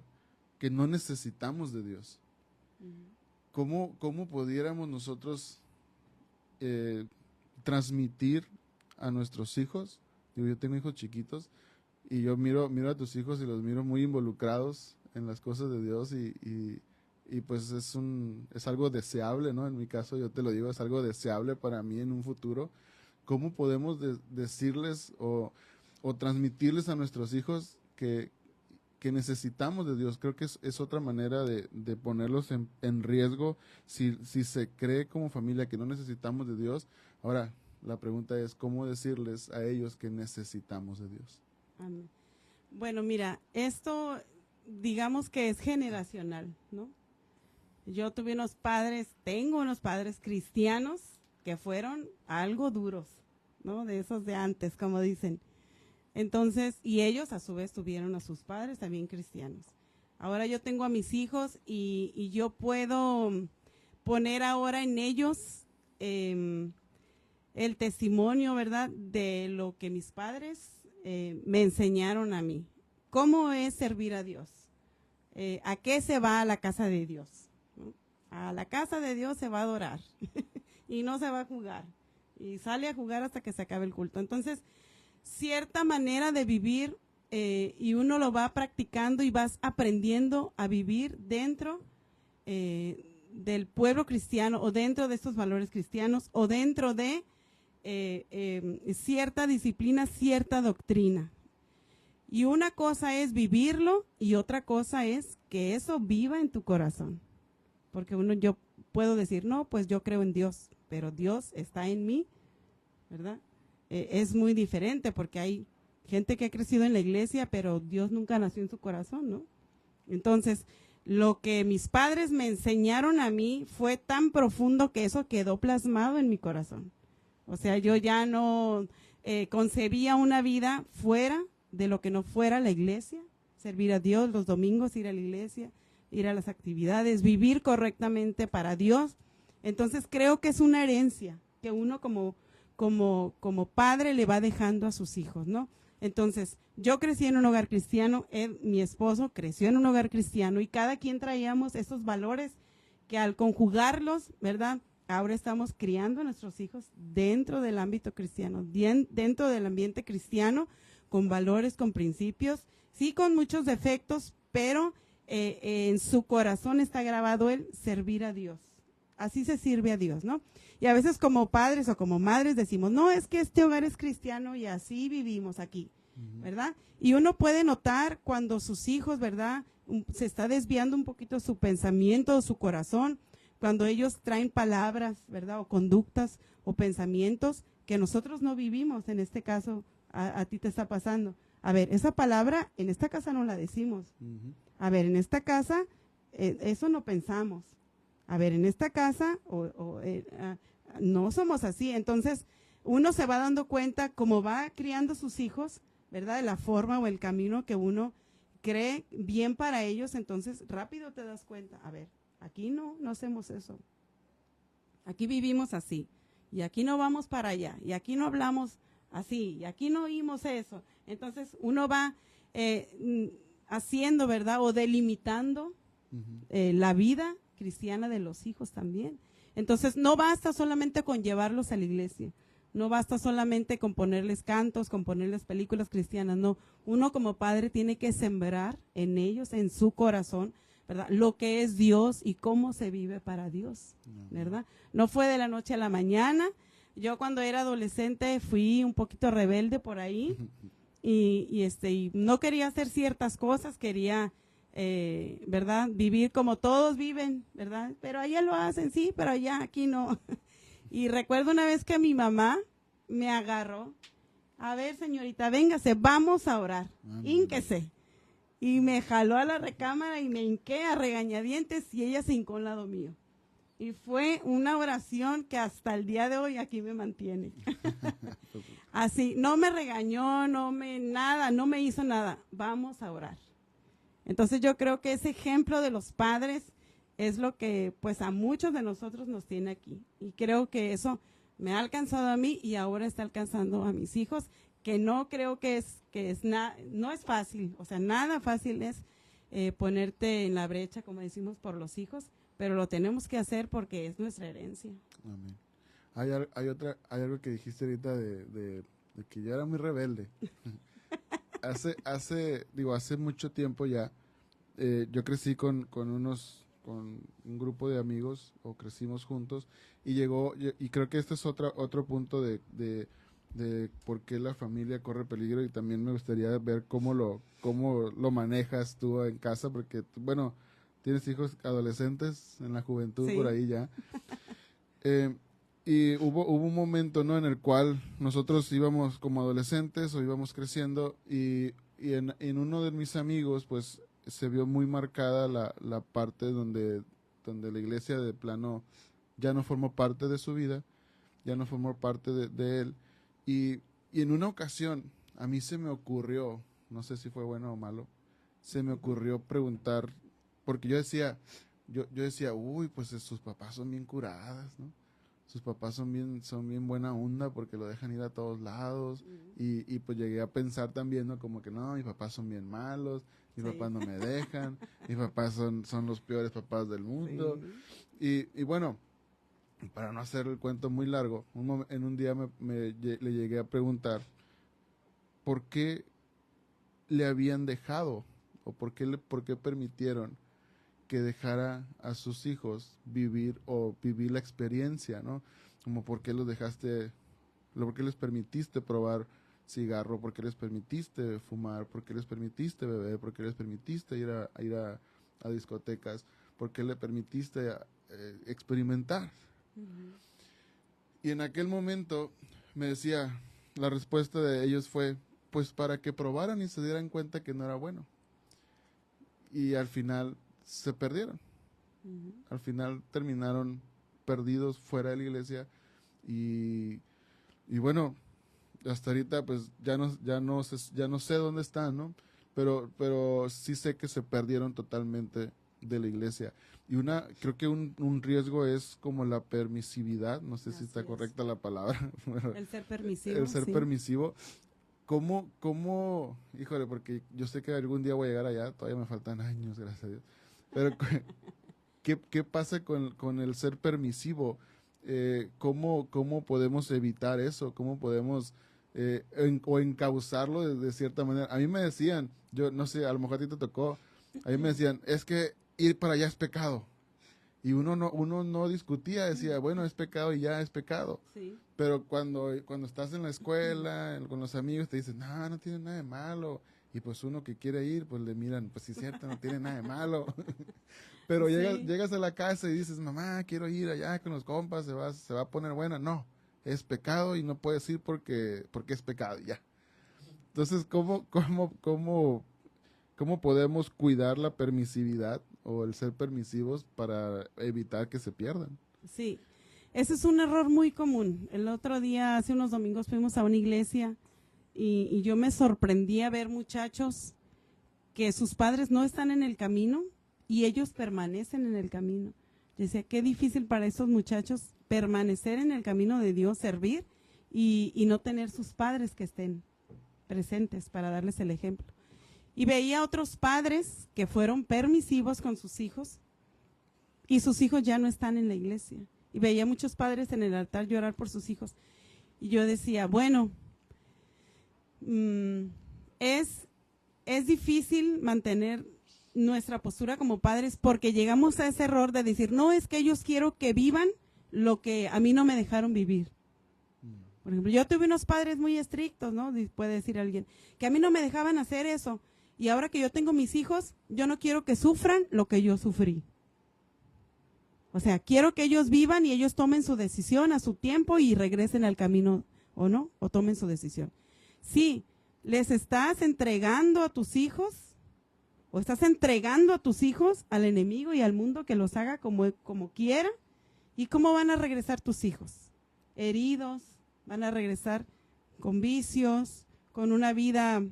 que no necesitamos de Dios, ¿Cómo pudiéramos nosotros transmitir a nuestros hijos? Digo, yo tengo hijos chiquitos y yo miro a tus hijos y los miro muy involucrados en las cosas de Dios y pues es algo deseable, ¿no? En mi caso, yo te lo digo, es algo deseable para mí en un futuro. ¿Cómo podemos decirles o transmitirles a nuestros hijos que necesitamos de Dios? Creo que es otra manera de ponerlos en riesgo si se cree como familia que no necesitamos de Dios. Ahora, la pregunta es, ¿cómo decirles a ellos que necesitamos de Dios? Amén. Bueno, mira, esto digamos que es generacional, ¿no? Yo tengo unos padres cristianos que fueron algo duros, ¿no? De esos de antes, como dicen. Entonces, y ellos a su vez tuvieron a sus padres también cristianos. Ahora yo tengo a mis hijos y yo puedo poner ahora en ellos el testimonio, ¿verdad?, de lo que mis padres me enseñaron a mí. ¿Cómo es servir a Dios? ¿A qué se va a la casa de Dios? ¿No? A la casa de Dios se va a adorar y no se va a jugar. Y sale a jugar hasta que se acabe el culto. Entonces, cierta manera de vivir y uno lo va practicando y vas aprendiendo a vivir dentro del pueblo cristiano o dentro de estos valores cristianos o dentro de cierta disciplina, cierta doctrina. Y una cosa es vivirlo y otra cosa es que eso viva en tu corazón. Porque yo puedo decir, no, pues yo creo en Dios, pero Dios está en mí, ¿verdad? Es muy diferente porque hay gente que ha crecido en la iglesia, pero Dios nunca nació en su corazón, ¿no? Entonces, lo que mis padres me enseñaron a mí fue tan profundo que eso quedó plasmado en mi corazón. O sea, yo ya no concebía una vida fuera de lo que no fuera la iglesia, servir a Dios los domingos, ir a la iglesia, ir a las actividades, vivir correctamente para Dios. Entonces, creo que es una herencia que uno como padre le va dejando a sus hijos, ¿no? Entonces, yo crecí en un hogar cristiano, mi esposo creció en un hogar cristiano y cada quien traíamos esos valores que al conjugarlos, ¿verdad? Ahora estamos criando a nuestros hijos dentro del ámbito cristiano, dentro del ambiente cristiano, con valores, con principios, sí con muchos defectos, pero en su corazón está grabado el servir a Dios. Así se sirve a Dios, ¿no? Y a veces como padres o como madres decimos, no, es que este hogar es cristiano y así vivimos aquí, ¿verdad? Y uno puede notar cuando sus hijos, ¿verdad? Se está desviando un poquito su pensamiento, su corazón, cuando ellos traen palabras, ¿verdad? O conductas o pensamientos que nosotros no vivimos, en este caso a ti te está pasando. A ver, esa palabra en esta casa no la decimos. A ver, en esta casa eso no pensamos. A ver, en esta casa no somos así. Entonces, uno se va dando cuenta cómo va criando sus hijos, ¿verdad? De la forma o el camino que uno cree bien para ellos. Entonces, rápido te das cuenta. A ver, aquí no hacemos eso. Aquí vivimos así. Y aquí no vamos para allá. Y aquí no hablamos así. Y aquí no oímos eso. Entonces, uno va haciendo, ¿verdad? O delimitando la vida cristiana de los hijos también. Entonces, no basta solamente con llevarlos a la iglesia, no basta solamente con ponerles cantos, con ponerles películas cristianas, no. Uno como padre tiene que sembrar en ellos, en su corazón, ¿verdad?, lo que es Dios y cómo se vive para Dios, ¿verdad? No fue de la noche a la mañana. Yo cuando era adolescente fui un poquito rebelde por ahí y no quería hacer ciertas cosas, quería ¿verdad?, vivir como todos viven, ¿verdad? Pero allá lo hacen, sí, pero allá, aquí no. Y recuerdo una vez que mi mamá me agarró, a ver, señorita, véngase, vamos a orar, hínquese. Y me jaló a la recámara y me hinqué a regañadientes y ella se hincó al lado mío. Y fue una oración que hasta el día de hoy aquí me mantiene. Así, no me regañó, no me hizo nada, vamos a orar. Entonces yo creo que ese ejemplo de los padres es lo que pues a muchos de nosotros nos tiene aquí. Y creo que eso me ha alcanzado a mí y ahora está alcanzando a mis hijos, que no creo no es fácil, o sea, nada fácil es ponerte en la brecha, como decimos, por los hijos, pero lo tenemos que hacer porque es nuestra herencia. Amén. Hay algo que dijiste ahorita de que yo era muy rebelde. Hace mucho tiempo ya, yo crecí con un grupo de amigos, o crecimos juntos, y creo que este es otro punto de por qué la familia corre peligro, y también me gustaría ver cómo lo manejas tú en casa, porque, bueno, tienes hijos adolescentes en la juventud, Sí. por ahí ya. Y hubo un momento, ¿no?, en el cual nosotros íbamos como adolescentes o íbamos creciendo, y en uno de mis amigos, pues, se vio muy marcada la parte donde la iglesia de plano ya no formó parte de su vida, ya no formó parte de él. Y en una ocasión, a mí se me ocurrió, no sé si fue bueno o malo, se me ocurrió preguntar, porque yo decía, uy, pues sus papás son bien curadas, ¿no? Sus papás son bien buena onda porque lo dejan ir a todos lados. Y pues llegué a pensar también, ¿no? Como que no, mis papás son bien malos, mis papás no me dejan, mis papás son los peores papás del mundo. Sí. Y bueno, para no hacer el cuento muy largo, en un día le llegué a preguntar por qué le habían dejado, o por qué permitieron que dejara a sus hijos vivir la experiencia, ¿no? Como por qué por qué les permitiste probar cigarro, por qué les permitiste fumar, por qué les permitiste beber, por qué les permitiste ir a discotecas, por qué le permitiste experimentar. Uh-huh. Y en aquel momento me decía, la respuesta de ellos fue, pues para que probaran y se dieran cuenta que no era bueno. Y al final se perdieron. Uh-huh. Al final terminaron perdidos fuera de la iglesia, y bueno, hasta ahorita pues ya no sé dónde están, ¿no? Pero sí sé que se perdieron totalmente de la iglesia. Y creo que un riesgo es como la permisividad, no sé si está correcta la palabra. El ser permisivo. El ser permisivo. ¿Cómo? Híjole, porque yo sé que algún día voy a llegar allá, todavía me faltan años, gracias a Dios. Pero, ¿qué pasa con el ser permisivo? ¿Cómo podemos evitar eso? ¿Cómo podemos o encauzarlo de cierta manera? A mí me decían, yo no sé, a lo mejor a ti te tocó, a mí me decían, es que ir para allá es pecado. Y uno no discutía, decía, bueno, es pecado y ya es pecado. Sí. Pero cuando estás en la escuela, con los amigos, te dicen, no tiene nada de malo. Y pues uno que quiere ir, pues le miran, pues sí es cierto, no tiene nada de malo. Pero sí. llegas a la casa y dices, mamá, quiero ir allá con los compas, se va a poner buena. No, es pecado y no puedes ir porque es pecado y ya. Entonces, ¿cómo podemos cuidar la permisividad o el ser permisivos para evitar que se pierdan? Sí, ese es un error muy común. El otro día, hace unos domingos, fuimos a una iglesia y yo me sorprendí a ver muchachos que sus padres no están en el camino y ellos permanecen en el camino. Yo decía, qué difícil para esos muchachos permanecer en el camino de Dios, servir y no tener sus padres que estén presentes para darles el ejemplo. Y veía otros padres que fueron permisivos con sus hijos y sus hijos ya no están en la iglesia. Y veía muchos padres en el altar llorar por sus hijos. Y yo decía, bueno, es difícil mantener nuestra postura como padres porque llegamos a ese error de decir, no, es que ellos quiero que vivan lo que a mí no me dejaron vivir. Por ejemplo, yo tuve unos padres muy estrictos, ¿no? Puede decir alguien, que a mí no me dejaban hacer eso. Y ahora que yo tengo mis hijos, yo no quiero que sufran lo que yo sufrí. O sea, quiero que ellos vivan y ellos tomen su decisión a su tiempo y regresen al camino, ¿o no? O tomen su decisión. Sí, les estás entregando a tus hijos, o estás entregando a tus hijos al enemigo y al mundo que los haga como quiera. ¿Y cómo van a regresar tus hijos? Heridos, van a regresar con vicios, con una vida.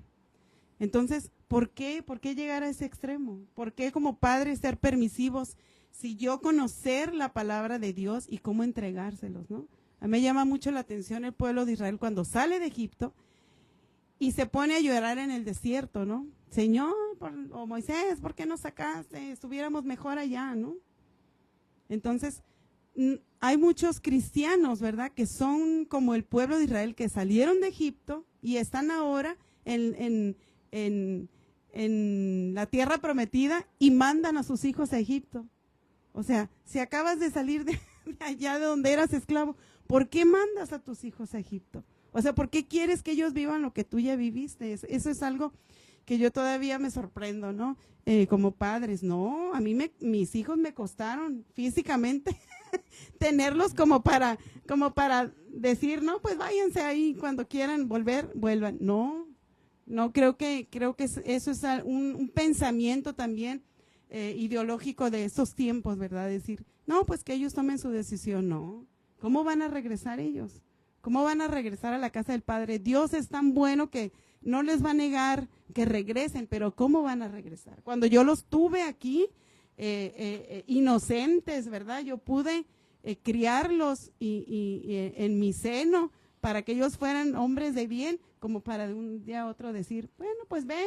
Entonces, ¿por qué llegar a ese extremo? ¿Por qué como padres ser permisivos si yo conocer la palabra de Dios y cómo entregárselos, ¿no? A mí me llama mucho la atención el pueblo de Israel cuando sale de Egipto y se pone a llorar en el desierto, ¿no? Señor, o Moisés, ¿por qué nos sacaste? Estuviéramos mejor allá, ¿no? Entonces, hay muchos cristianos, ¿verdad?, que son como el pueblo de Israel, que salieron de Egipto y están ahora en la tierra prometida y mandan a sus hijos a Egipto. O sea, si acabas de salir de allá de donde eras esclavo, ¿por qué mandas a tus hijos a Egipto? O sea, ¿por qué quieres que ellos vivan lo que tú ya viviste? Eso es algo que yo todavía me sorprendo, ¿no? Como padres, no, a mí mis hijos me costaron físicamente tenerlos como para decir, no, pues váyanse ahí cuando quieran volver, vuelvan. No, creo que eso es un pensamiento también ideológico de esos tiempos, ¿verdad? Decir, no, pues que ellos tomen su decisión. No, ¿cómo van a regresar ellos? ¿Cómo van a regresar a la casa del Padre? Dios es tan bueno que no les va a negar que regresen, pero ¿cómo van a regresar? Cuando yo los tuve aquí, inocentes, ¿verdad? Yo pude criarlos y en mi seno para que ellos fueran hombres de bien, como para de un día a otro decir, bueno, pues ve,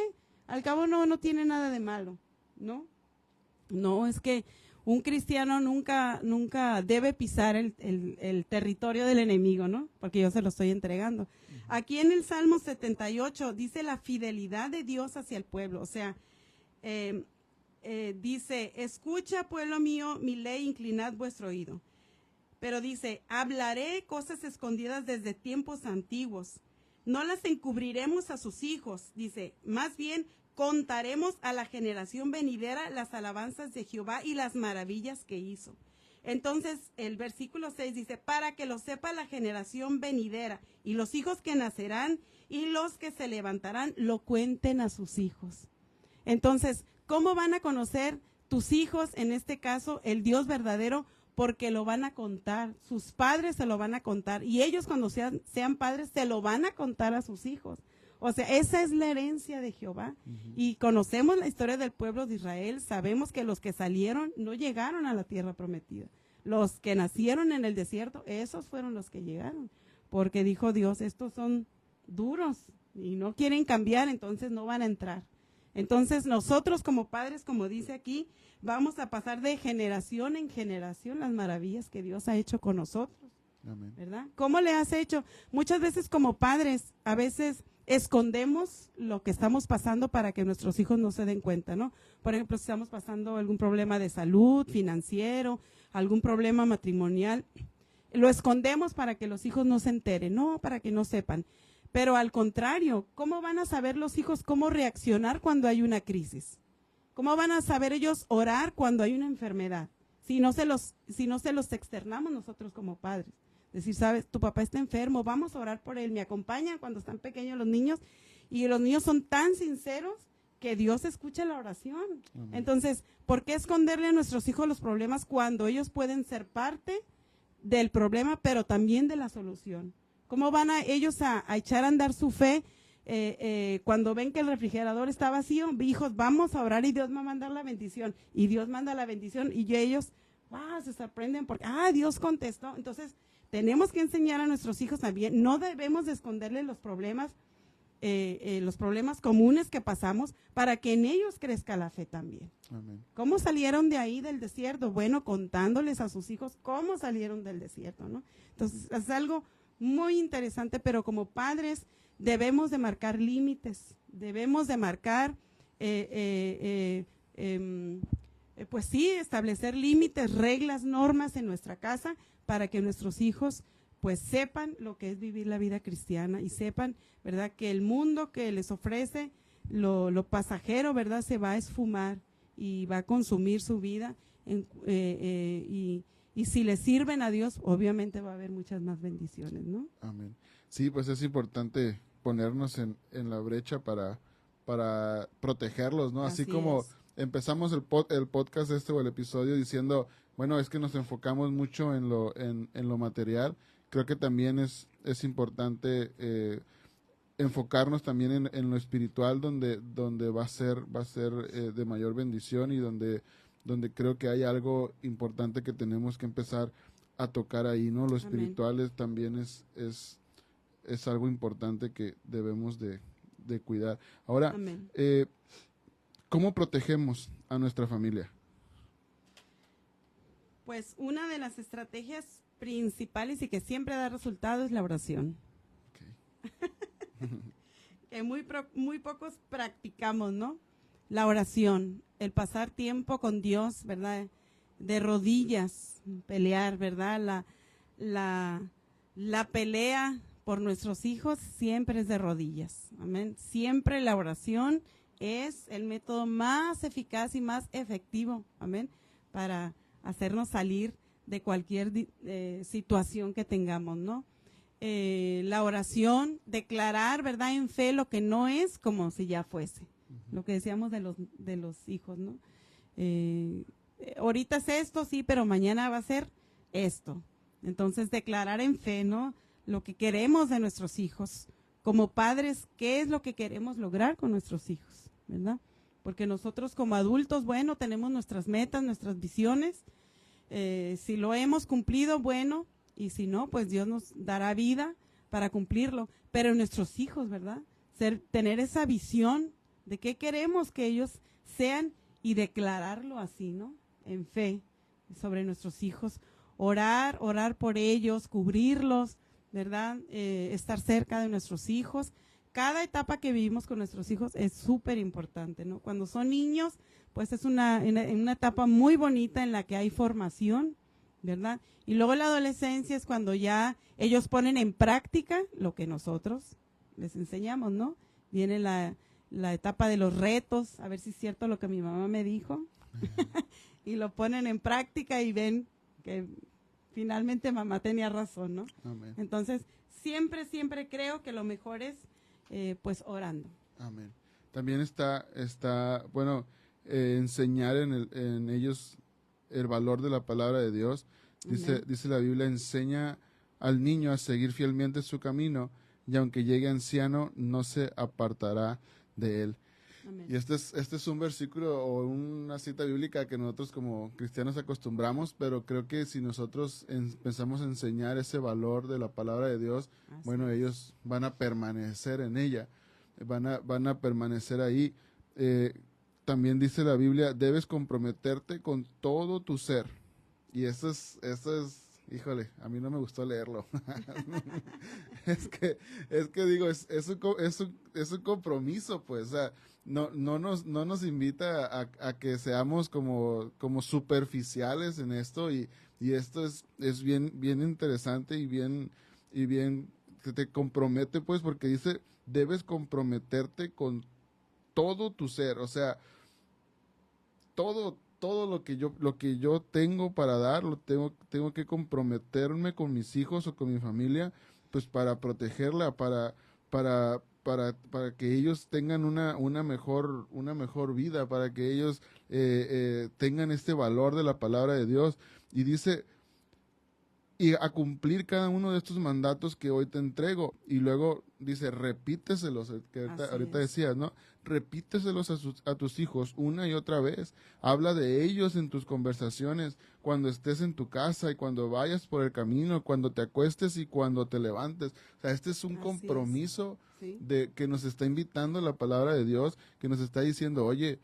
al cabo no tiene nada de malo, ¿no? No, es que un cristiano nunca debe pisar el territorio del enemigo, ¿no? Porque yo se lo estoy entregando. Aquí en el Salmo 78 dice la fidelidad de Dios hacia el pueblo. O sea, dice, escucha, pueblo mío, mi ley, inclinad vuestro oído. Pero dice, hablaré cosas escondidas desde tiempos antiguos. No las encubriremos a sus hijos. Dice, más bien contaremos a la generación venidera las alabanzas de Jehová y las maravillas que hizo. Entonces, el versículo 6 dice, para que lo sepa la generación venidera y los hijos que nacerán y los que se levantarán, lo cuenten a sus hijos. Entonces, ¿cómo van a conocer tus hijos, en este caso, el Dios verdadero? Porque lo van a contar, sus padres se lo van a contar y ellos cuando sean padres se lo van a contar a sus hijos. O sea, esa es la herencia de Jehová. Y conocemos la historia del pueblo de Israel, sabemos que los que salieron no llegaron a la tierra prometida. Los que nacieron en el desierto, esos fueron los que llegaron. Porque dijo Dios, estos son duros y no quieren cambiar, entonces no van a entrar. Entonces nosotros como padres, como dice aquí, vamos a pasar de generación en generación las maravillas que Dios ha hecho con nosotros. Amén. ¿Verdad? ¿Cómo le has hecho? Muchas veces como padres, a veces escondemos lo que estamos pasando para que nuestros hijos no se den cuenta, ¿no? Por ejemplo, si estamos pasando algún problema de salud, financiero, algún problema matrimonial, lo escondemos para que los hijos no se enteren, no, para que no sepan. Pero al contrario, ¿cómo van a saber los hijos cómo reaccionar cuando hay una crisis? ¿Cómo van a saber ellos orar cuando hay una enfermedad? Si no se los externamos nosotros como padres. Decir, sabes, tu papá está enfermo, vamos a orar por él, me acompañan cuando están pequeños los niños, y los niños son tan sinceros que Dios escucha la oración. Amén. Entonces, ¿por qué esconderle a nuestros hijos los problemas cuando ellos pueden ser parte del problema, pero también de la solución? ¿Cómo van ellos a echar a andar su fe cuando ven que el refrigerador está vacío? Hijos, vamos a orar y Dios va a mandar la bendición. Y Dios manda la bendición y ellos, wow, se sorprenden porque, Dios contestó. Entonces, tenemos que enseñar a nuestros hijos también, no debemos de esconderles los problemas comunes que pasamos para que en ellos crezca la fe también. Amén. ¿Cómo salieron de ahí del desierto? Bueno, contándoles a sus hijos cómo salieron del desierto, ¿no? Entonces, es algo muy interesante, pero como padres debemos de marcar límites, debemos de marcar, pues sí, establecer límites, reglas, normas en nuestra casa para que nuestros hijos pues sepan lo que es vivir la vida cristiana y sepan, ¿verdad?, que el mundo que les ofrece lo pasajero, ¿verdad?, se va a esfumar y va a consumir su vida y si le sirven a Dios, obviamente va a haber muchas más bendiciones, ¿no? Amén. Sí, pues es importante ponernos en la brecha para protegerlos, ¿no? Así como empezamos el podcast o el episodio diciendo, bueno, es que nos enfocamos mucho en lo material. Creo que también es importante enfocarnos también en lo espiritual, donde va a ser de mayor bendición y donde creo que hay algo importante que tenemos que empezar a tocar ahí, ¿no? Lo espiritual también es algo importante que debemos de cuidar. Ahora, ¿cómo protegemos a nuestra familia? Pues una de las estrategias principales y que siempre da resultado es la oración. Okay. Que muy pocos practicamos, ¿no? La oración, el pasar tiempo con Dios, ¿verdad? De rodillas, pelear, ¿verdad? La pelea por nuestros hijos siempre es de rodillas, amén. Siempre la oración es el método más eficaz y más efectivo, amén, para hacernos salir de cualquier situación que tengamos, ¿no? La oración, declarar, ¿verdad?, en fe lo que no es como si ya fuese. Lo que decíamos de los hijos, ¿no? Ahorita es esto, sí, pero mañana va a ser esto. Entonces, declarar en fe, ¿no?, lo que queremos de nuestros hijos. Como padres, ¿qué es lo que queremos lograr con nuestros hijos? ¿Verdad? Porque nosotros como adultos, bueno, tenemos nuestras metas, nuestras visiones. Si lo hemos cumplido, bueno, y si no, pues Dios nos dará vida para cumplirlo. Pero nuestros hijos, ¿verdad? Tener esa visión de qué queremos que ellos sean y declararlo así, ¿no? En fe sobre nuestros hijos. Orar por ellos, cubrirlos, ¿verdad? Estar cerca de nuestros hijos. Cada etapa que vivimos con nuestros hijos es súper importante, ¿no? Cuando son niños, pues es una etapa muy bonita en la que hay formación, ¿verdad? Y luego la adolescencia es cuando ya ellos ponen en práctica lo que nosotros les enseñamos, ¿no? Viene la etapa de los retos, a ver si es cierto lo que mi mamá me dijo, y lo ponen en práctica y ven que finalmente mamá tenía razón, ¿no? Amén. Entonces, siempre creo que lo mejor es, pues, orando. Amén. También está bueno, enseñar en ellos el valor de la palabra de Dios. Dice la Biblia, enseña al niño a seguir fielmente su camino y aunque llegue anciano no se apartará de él. Amén. Y este es un versículo o una cita bíblica que nosotros como cristianos acostumbramos, pero creo que si nosotros empezamos a enseñar ese valor de la palabra de Dios, bueno, ellos van a permanecer en ella, van a permanecer ahí. También dice la Biblia, debes comprometerte con todo tu ser. Y eso es, híjole, a mí no me gustó leerlo. es que digo, es un compromiso, pues, o sea, no nos invita a que seamos como superficiales en esto y esto es bien interesante y bien que te compromete, pues, porque dice, debes comprometerte con todo tu ser, o sea, todo lo que yo tengo para dar, tengo que comprometerme con mis hijos o con mi familia, pues para protegerla, para que ellos tengan una mejor vida, para que ellos tengan este valor de la palabra de Dios. Y dice, y a cumplir cada uno de estos mandatos que hoy te entrego. Y luego dice, repíteselos, que ahorita decías, ¿no? Repíteselos a tus hijos una y otra vez. Habla de ellos en tus conversaciones, cuando estés en tu casa y cuando vayas por el camino, cuando te acuestes y cuando te levantes. O sea, este es un compromiso de que nos está invitando la palabra de Dios, que nos está diciendo, oye,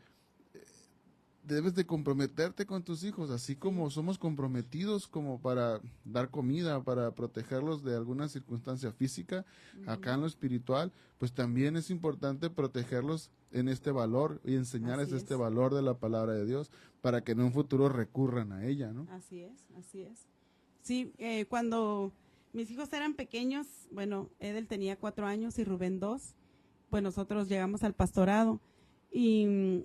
debes de comprometerte con tus hijos, así como somos comprometidos como para dar comida, para protegerlos de alguna circunstancia física, acá en lo espiritual, pues también es importante protegerlos en este valor y enseñarles este valor de la palabra de Dios para que en un futuro recurran a ella, ¿no? Así es. Sí, cuando mis hijos eran pequeños, bueno, Edel tenía 4 años y Rubén 2, pues nosotros llegamos al pastorado y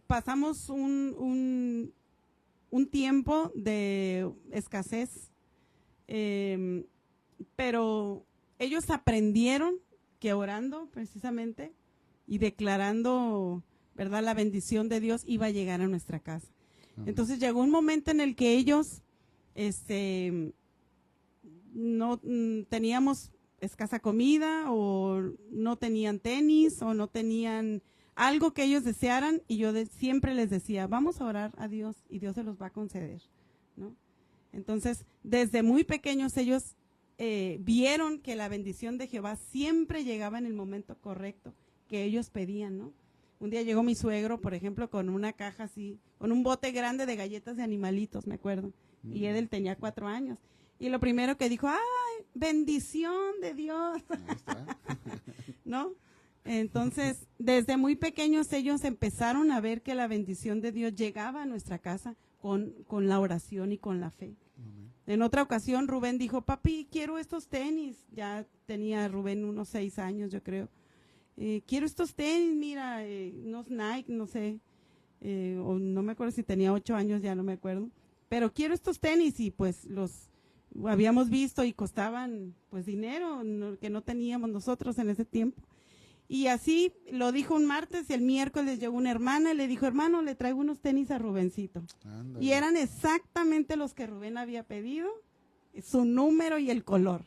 pasamos un tiempo de escasez, pero ellos aprendieron que orando precisamente y declarando, ¿verdad?, la bendición de Dios iba a llegar a nuestra casa. Entonces llegó un momento en el que ellos no teníamos escasa comida o no tenían tenis o no tenían algo que ellos desearan y yo siempre les decía, vamos a orar a Dios y Dios se los va a conceder, ¿no? Entonces, desde muy pequeños ellos vieron que la bendición de Jehová siempre llegaba en el momento correcto que ellos pedían, ¿no? Un día llegó mi suegro, por ejemplo, con una caja así, con un bote grande de galletas de animalitos, me acuerdo. y Edel tenía 4 años. Y lo primero que dijo, ¡ay, bendición de Dios! Ahí está. ¿No? Entonces, desde muy pequeños ellos empezaron a ver que la bendición de Dios llegaba a nuestra casa con la oración y con la fe. Amén. En otra ocasión, Rubén dijo, papi, quiero estos tenis. Ya tenía Rubén unos 6 años, yo creo. Quiero estos tenis, mira, unos Nike, no sé, o no me acuerdo si tenía 8 años, ya no me acuerdo. Pero quiero estos tenis y pues los habíamos visto y costaban pues dinero que no teníamos nosotros en ese tiempo. Y así lo dijo un martes y el miércoles llegó una hermana y le dijo, hermano, le traigo unos tenis a Rubencito. Ándale. Y eran exactamente los que Rubén había pedido, su número y el color.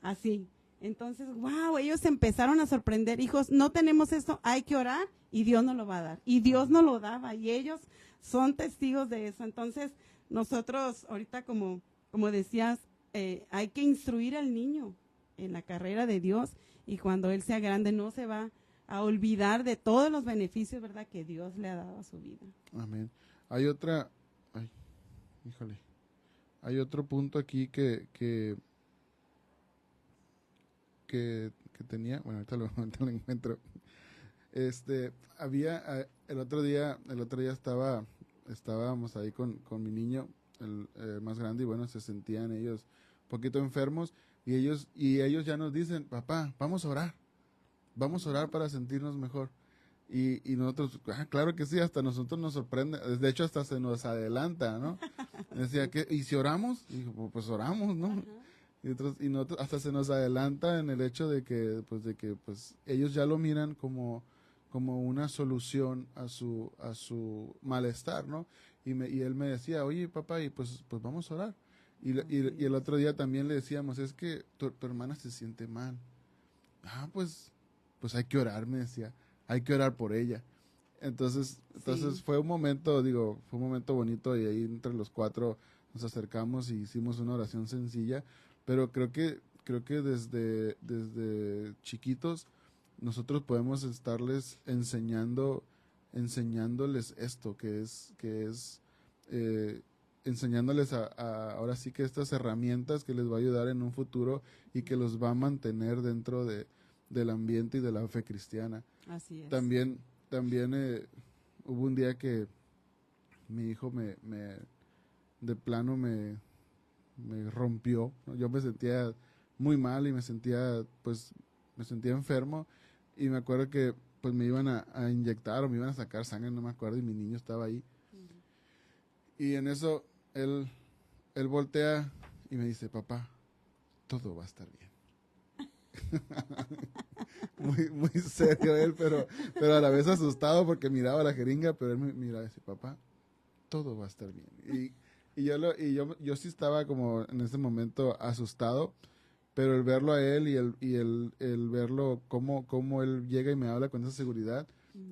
Así. Entonces, wow, ellos empezaron a sorprender. Hijos, no tenemos esto, hay que orar y Dios nos lo va a dar. Y Dios nos lo daba y ellos son testigos de eso. Entonces, nosotros ahorita como decías, hay que instruir al niño en la carrera de Dios y cuando él sea grande no se va a olvidar de todos los beneficios, ¿verdad?, que Dios le ha dado a su vida. Amén. Hay otra, hay otro punto aquí que tenía, bueno, ahorita lo encuentro. Había, el otro día estábamos ahí con mi niño, el más grande, y bueno, se sentían ellos un poquito enfermos, y ellos ya nos dicen, papá, vamos a orar para sentirnos mejor. Y nosotros, claro que sí, hasta nosotros nos sorprende, de hecho hasta se nos adelanta, ¿no? Decía, ¿y si oramos? Y dijo, pues oramos, ¿no? Uh-huh. Y nosotros hasta se nos adelanta en el hecho de que ellos ya lo miran como una solución a su malestar, ¿no? Y él me decía, oye, papá, y pues vamos a orar. Y el otro día también le decíamos, es que tu hermana se siente mal. Pues hay que orar, me decía, hay que orar por ella. Entonces sí. Fue un momento bonito, y ahí entre los 4 nos acercamos y hicimos una oración sencilla, pero creo que desde chiquitos nosotros podemos estarles enseñándoles esto, que es enseñándoles ahora sí que estas herramientas que les va a ayudar en un futuro y que los va a mantener dentro del ambiente y de la fe cristiana. Así es. También hubo un día que mi hijo de plano me rompió, ¿no? Yo me sentía muy mal y me sentía enfermo, y me acuerdo que pues me iban a inyectar o me iban a sacar sangre, no me acuerdo, y mi niño estaba ahí. Uh-huh. Y en eso él voltea y me dice, papá, todo va a estar bien. muy, muy serio él, pero a la vez asustado porque miraba la jeringa, pero él me miraba y decía, papá, todo va a estar bien. Y yo sí estaba como en ese momento asustado, pero el verlo a él y el verlo cómo él llega y me habla con esa seguridad,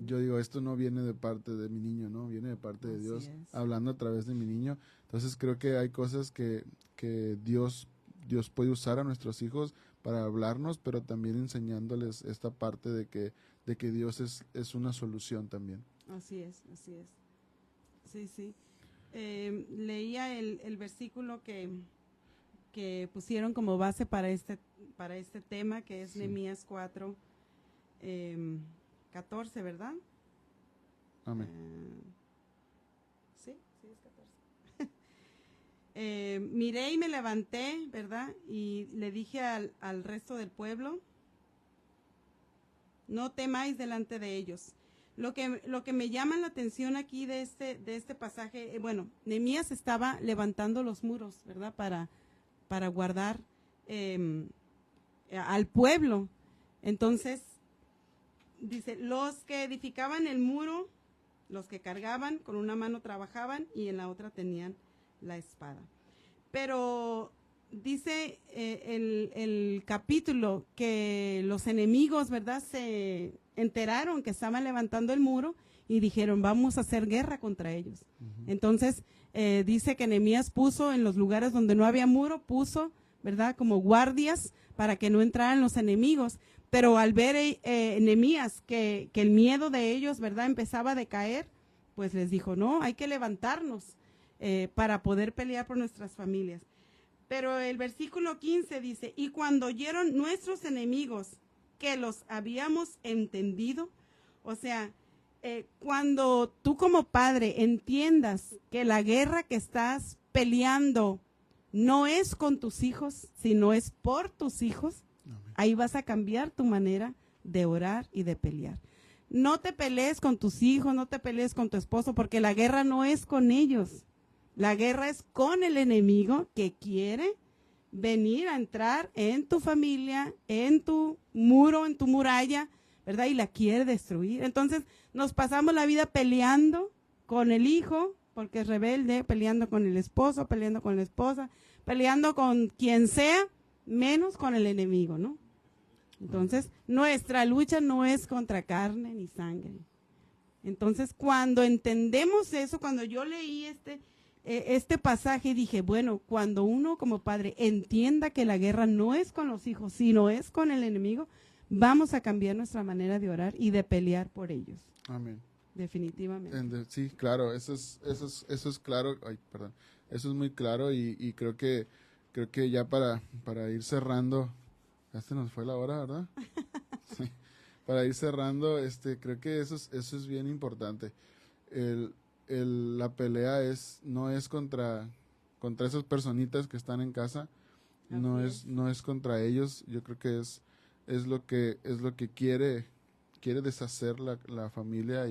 yo digo, esto no viene de parte de mi niño, ¿no? Viene de parte de Dios, hablando a través de mi niño. Entonces creo que hay cosas que Dios puede usar a nuestros hijos para hablarnos, pero también enseñándoles esta parte de que Dios es una solución también. Así es. Sí. Leía el versículo que pusieron como base para este tema, que es Nehemías 4, 14, ¿verdad? Amén. Sí, es 14. Miré y me levanté, ¿verdad? Y le dije al resto del pueblo, no temáis delante de ellos. Lo que me llama la atención aquí de este pasaje, Nehemías estaba levantando los muros, ¿verdad? Para guardar al pueblo. Entonces, dice, los que edificaban el muro, los que cargaban, con una mano trabajaban y en la otra tenían la espada. Pero dice el capítulo que los enemigos, ¿verdad?, se enteraron que estaban levantando el muro y dijeron, vamos a hacer guerra contra ellos. Uh-huh. Entonces, dice que Nehemías puso en los lugares donde no había muro, ¿verdad?, como guardias para que no entraran los enemigos. Pero al ver Nehemías que el miedo de ellos, ¿verdad?, empezaba a decaer, pues les dijo, no, hay que levantarnos. para poder pelear por nuestras familias. Pero el versículo 15 dice, y cuando oyeron nuestros enemigos que los habíamos entendido, o sea, cuando tú como padre entiendas que la guerra que estás peleando no es con tus hijos, sino es por tus hijos, ahí vas a cambiar tu manera de orar y de pelear. No te pelees con tus hijos, no te pelees con tu esposo, porque la guerra no es con ellos. La guerra es con el enemigo que quiere venir a entrar en tu familia, en tu muro, en tu muralla, ¿verdad? Y la quiere destruir. Entonces nos pasamos la vida peleando con el hijo, porque es rebelde, peleando con el esposo, peleando con la esposa, peleando con quien sea, menos con el enemigo, ¿no? Entonces, nuestra lucha no es contra carne ni sangre. Entonces, cuando entendemos eso, cuando yo leí este pasaje, dije, bueno, cuando uno como padre entienda que la guerra no es con los hijos, sino es con el enemigo, vamos a cambiar nuestra manera de orar y de pelear por ellos. Amén. Definitivamente. Sí, claro, eso es claro. Ay, perdón. Eso es muy claro y creo que ya para ir cerrando, ya se nos fue la hora, ¿verdad? Sí. Para ir cerrando, creo que eso es bien importante. La pelea no es contra esas personitas que están en casa, no es contra ellos. Yo creo que es lo que quiere deshacer la familia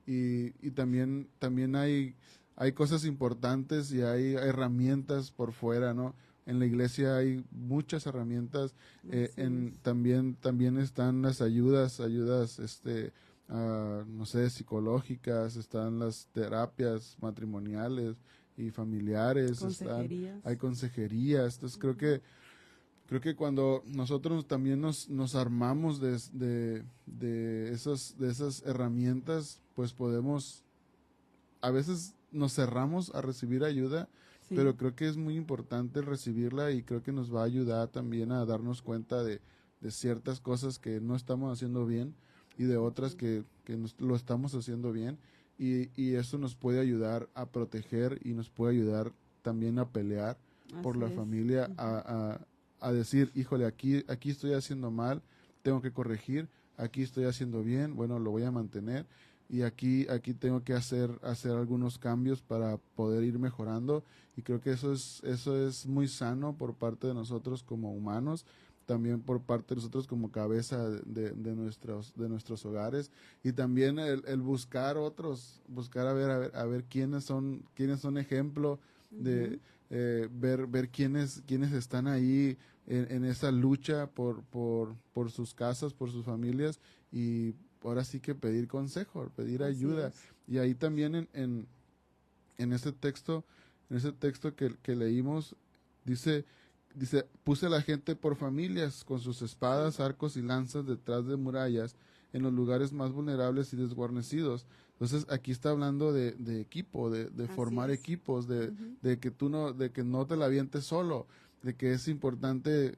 y también hay cosas importantes y hay herramientas por fuera, ¿no? En la iglesia hay muchas herramientas, también están las ayudas, no sé, psicológicas, están las terapias matrimoniales y familiares, hay consejerías. Entonces creo que cuando nosotros también nos armamos de esas herramientas, pues podemos, a veces nos cerramos a recibir ayuda, sí, pero creo que es muy importante recibirla y creo que nos va a ayudar también a darnos cuenta de ciertas cosas que no estamos haciendo bien y de otras que lo estamos haciendo bien y eso nos puede ayudar a proteger y nos puede ayudar también a pelear por la familia, a decir, híjole, aquí estoy haciendo mal, tengo que corregir, aquí estoy haciendo bien, bueno, lo voy a mantener y aquí tengo que hacer algunos cambios para poder ir mejorando y creo que eso es muy sano por parte de nosotros como humanos, también por parte de nosotros como cabeza de nuestros hogares y también el buscar a ver quiénes son ejemplo de ver quiénes están ahí en esa lucha por sus casas, por sus familias y ahora sí que pedir consejo, pedir ayuda. Y ahí también en ese texto que leímos, dice, puse a la gente por familias, con sus espadas, arcos y lanzas detrás de murallas, en los lugares más vulnerables y desguarnecidos. Entonces aquí está hablando de equipo, de formar equipos, de que no te la avientes solo, de que es importante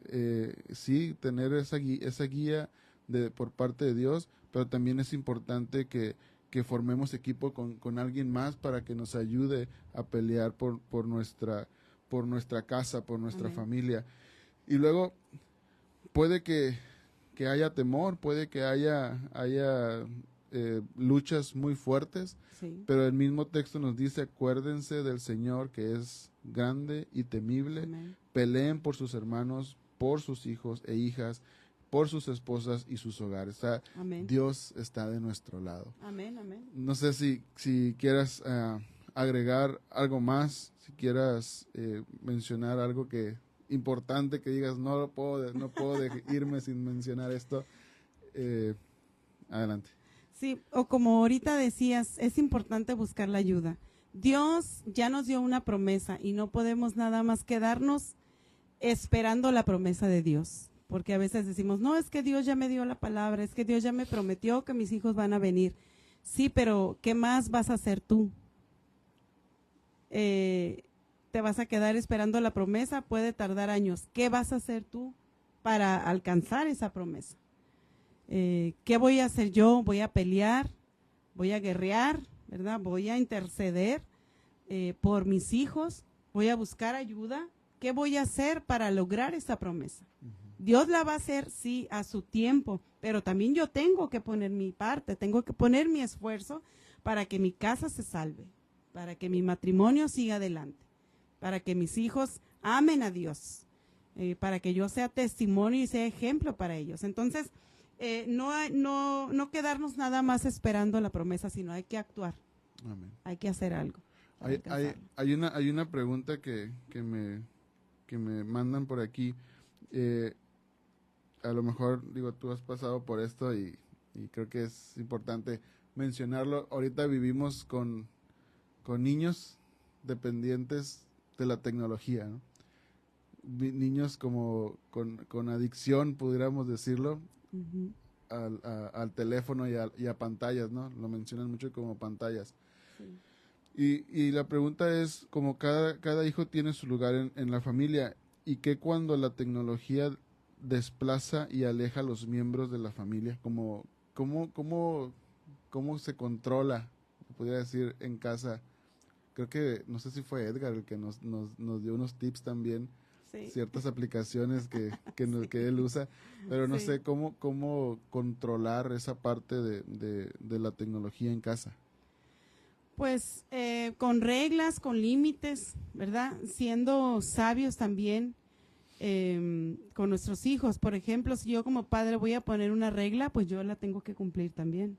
sí tener esa guía por parte de Dios, pero también es importante que formemos equipo con alguien más para que nos ayude a pelear por nuestra casa, por nuestra familia. Y luego puede que haya temor, puede que haya luchas muy fuertes, sí, pero el mismo texto nos dice, acuérdense del Señor que es grande y temible, amén, peleen por sus hermanos, por sus hijos e hijas, por sus esposas y sus hogares. O sea, Dios está de nuestro lado. Amén, amén. No sé si quieras agregar algo más, si quieras mencionar algo importante que digas, no puedo irme sin mencionar esto. Adelante. Sí, o como ahorita decías, es importante buscar la ayuda. Dios ya nos dio una promesa y no podemos nada más quedarnos esperando la promesa de Dios. Porque a veces decimos, no, es que Dios ya me dio la palabra, es que Dios ya me prometió que mis hijos van a venir. Sí, pero ¿qué más vas a hacer tú? ¿Te vas a quedar esperando la promesa? Puede tardar años. ¿Qué vas a hacer tú para alcanzar esa promesa? ¿Qué voy a hacer yo? ¿Voy a pelear? ¿Voy a guerrear? ¿Verdad? ¿Voy a interceder por mis hijos, voy a buscar ayuda. ¿Qué voy a hacer para lograr esa promesa? Dios la va a hacer, sí, a su tiempo, pero también yo tengo que poner mi parte, tengo que poner mi esfuerzo para que mi casa se salve, para que mi matrimonio siga adelante, para que mis hijos amen a Dios, para que yo sea testimonio y sea ejemplo para ellos. Entonces, no quedarnos nada más esperando la promesa, sino hay que actuar. Amén. Hay que hacer algo. Hay una pregunta que me mandan por aquí. A lo mejor, digo, tú has pasado por esto y creo que es importante mencionarlo. Ahorita vivimos con niños dependientes de la tecnología, ¿no? Niños como con adicción, pudiéramos decirlo, al teléfono y a pantallas, ¿no? Lo mencionan mucho como pantallas. Sí. Y la pregunta es, como cada hijo tiene su lugar en la familia, y que cuando la tecnología desplaza y aleja a los miembros de la familia, ¿cómo se controla, podría decir, en casa? Creo que, no sé si fue Edgar el que nos dio unos tips también, sí, ciertas aplicaciones que él usa, pero no sé cómo controlar esa parte de la tecnología en casa. Pues con reglas, con límites, ¿verdad? Siendo sabios también con nuestros hijos. Por ejemplo, si yo como padre voy a poner una regla, pues yo la tengo que cumplir también.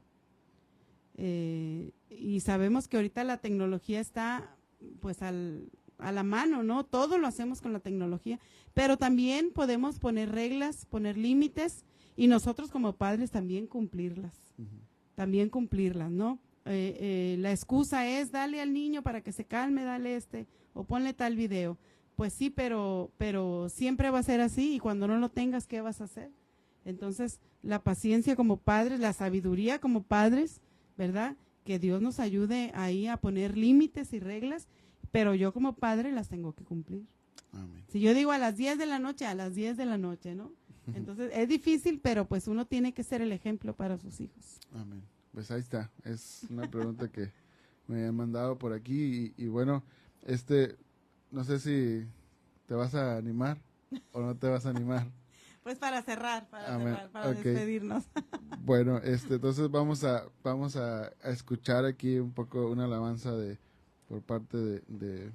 Y sabemos que ahorita la tecnología está pues a la mano, ¿no? Todo lo hacemos con la tecnología, pero también podemos poner reglas, poner límites, y nosotros como padres también cumplirlas, ¿no? La excusa es, dale al niño para que se calme, dale o ponle tal video. Pues sí, pero siempre va a ser así, y cuando no lo tengas, ¿qué vas a hacer? Entonces, la paciencia como padres, la sabiduría como padres, ¿verdad? Que Dios nos ayude ahí a poner límites y reglas, pero yo como padre las tengo que cumplir. Amén. Si yo digo a las 10 de la noche, a las 10 de la noche, ¿no? Entonces, es difícil, pero pues uno tiene que ser el ejemplo para sus hijos. Amén. Pues ahí está, es una pregunta que me han mandado por aquí y bueno, no sé si te vas a animar o no te vas a animar. Pues para cerrar, para despedirnos. Bueno, entonces vamos a escuchar aquí un poco una alabanza por parte de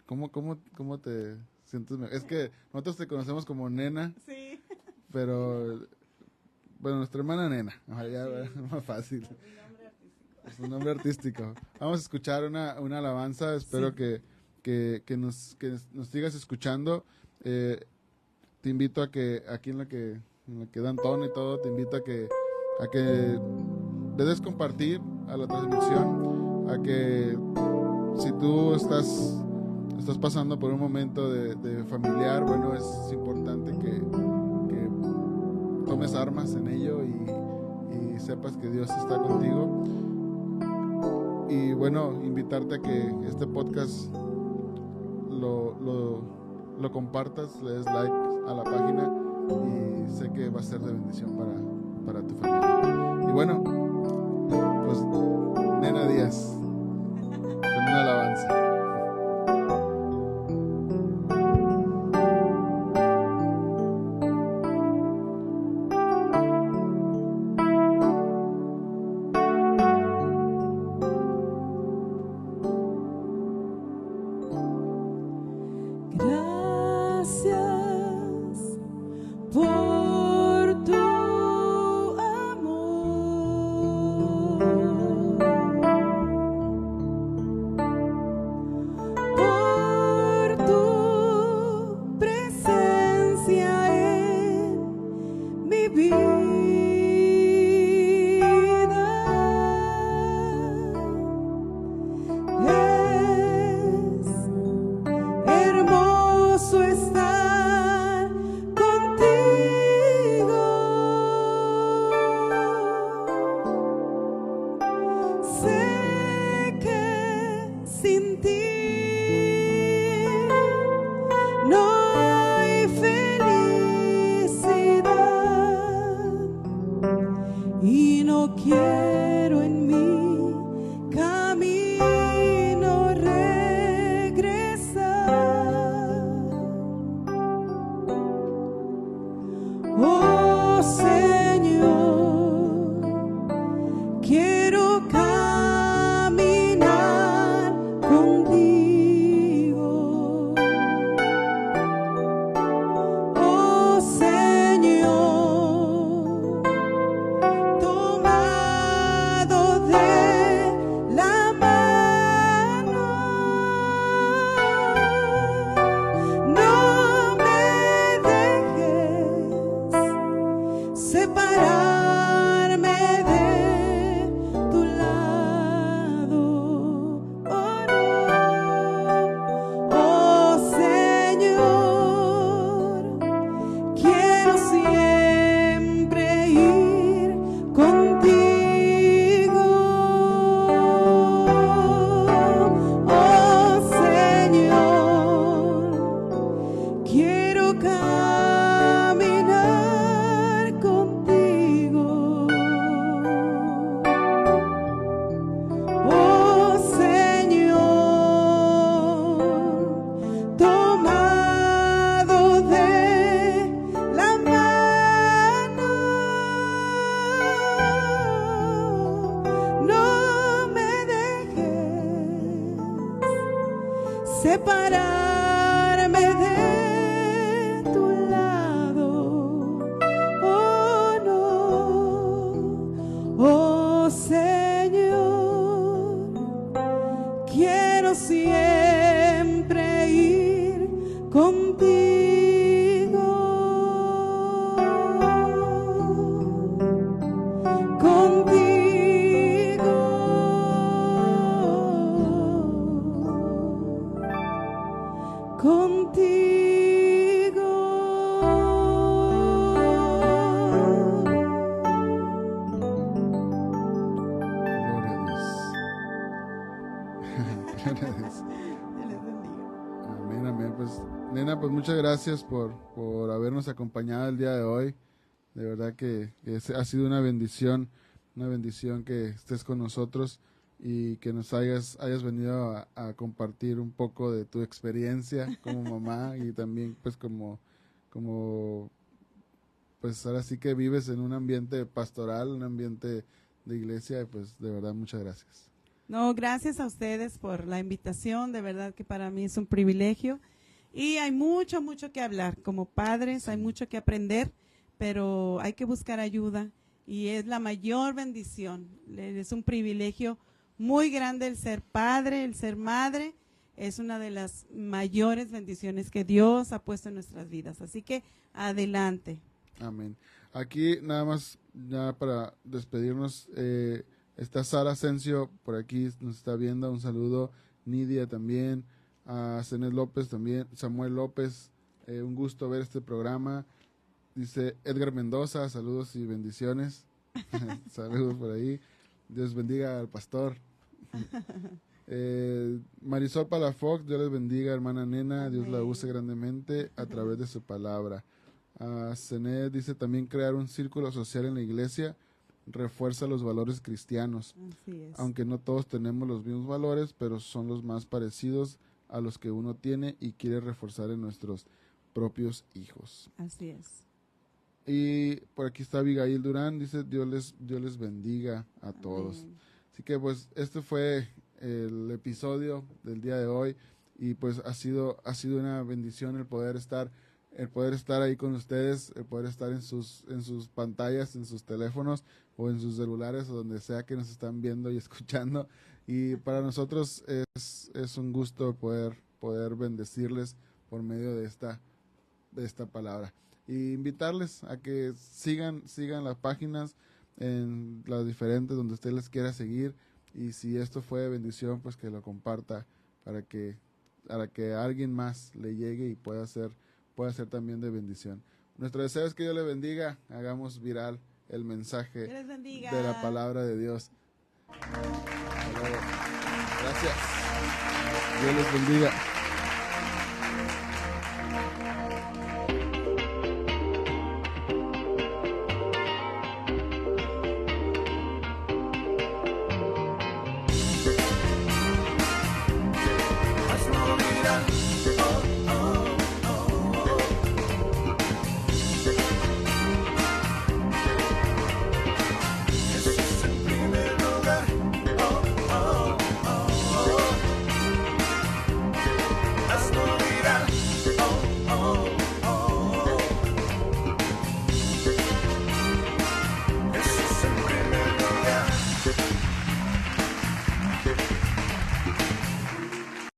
¿cómo te sientes? Es que nosotros te conocemos como Nena. Sí. Pero bueno, nuestra hermana Nena, ya es más fácil. Es un nombre artístico. Vamos a escuchar una alabanza, espero que nos sigas escuchando. Te invito a que aquí en lo que dan tono y todo, te invito a que le des compartir a la transmisión, a que si tú estás pasando por un momento de familiar, bueno, es importante que tomes armas en ello y sepas que Dios está contigo. Y bueno, invitarte a que este podcast lo compartas, le des like a la página, y sé que va a ser de bendición para tu familia. Y bueno, pues Nena Díaz con una alabanza. Por tu amor. separarme de tu lado. Oh no, oh Señor, quiero siempre ir contigo, contigo, contigo. Gloria a Dios. Gloria a Dios. Amén, amén. Pues, nena, pues muchas gracias por habernos acompañado el día de hoy. De verdad que ha sido una bendición que estés con nosotros y que nos hayas venido a compartir un poco de tu experiencia como mamá y también pues como pues ahora sí que vives en un ambiente pastoral, un ambiente de iglesia, y pues de verdad muchas gracias. No, gracias a ustedes por la invitación, de verdad que para mí es un privilegio y hay mucho que hablar. Como padres hay mucho que aprender, pero hay que buscar ayuda y es la mayor bendición. Es un privilegio muy grande el ser padre, el ser madre, es una de las mayores bendiciones que Dios ha puesto en nuestras vidas. Así que adelante. Amén. Aquí nada más, ya para despedirnos, está Sara Asensio, por aquí nos está viendo, un saludo. Nidia también, a Zenet López también, Samuel López, un gusto ver este programa. Dice Edgar Mendoza, saludos y bendiciones. Saludos por ahí. Dios bendiga al pastor. Marisol Palafox, Dios les bendiga, hermana Nena. Dios la use grandemente a través de su palabra. Zenet dice también crear un círculo social en la iglesia refuerza los valores cristianos. Así es. Aunque no todos tenemos los mismos valores, pero son los más parecidos a los que uno tiene y quiere reforzar en nuestros propios hijos. Así es. Y por aquí está Abigail Durán, dice Dios les bendiga a todos. Amén. Así que pues este fue el episodio del día de hoy y pues ha sido una bendición el poder estar ahí con ustedes, el poder estar en sus pantallas, en sus teléfonos o en sus celulares o donde sea que nos están viendo y escuchando. Y para nosotros es un gusto poder bendecirles por medio de esta palabra. Y invitarles a que sigan las páginas en las diferentes donde usted les quiera seguir, y si esto fue de bendición, pues que lo comparta para que a alguien más le llegue y pueda ser también de bendición. Nuestro deseo es que Dios le bendiga, hagamos viral el mensaje de la palabra de Dios. Hasta luego. Gracias. Dios les bendiga.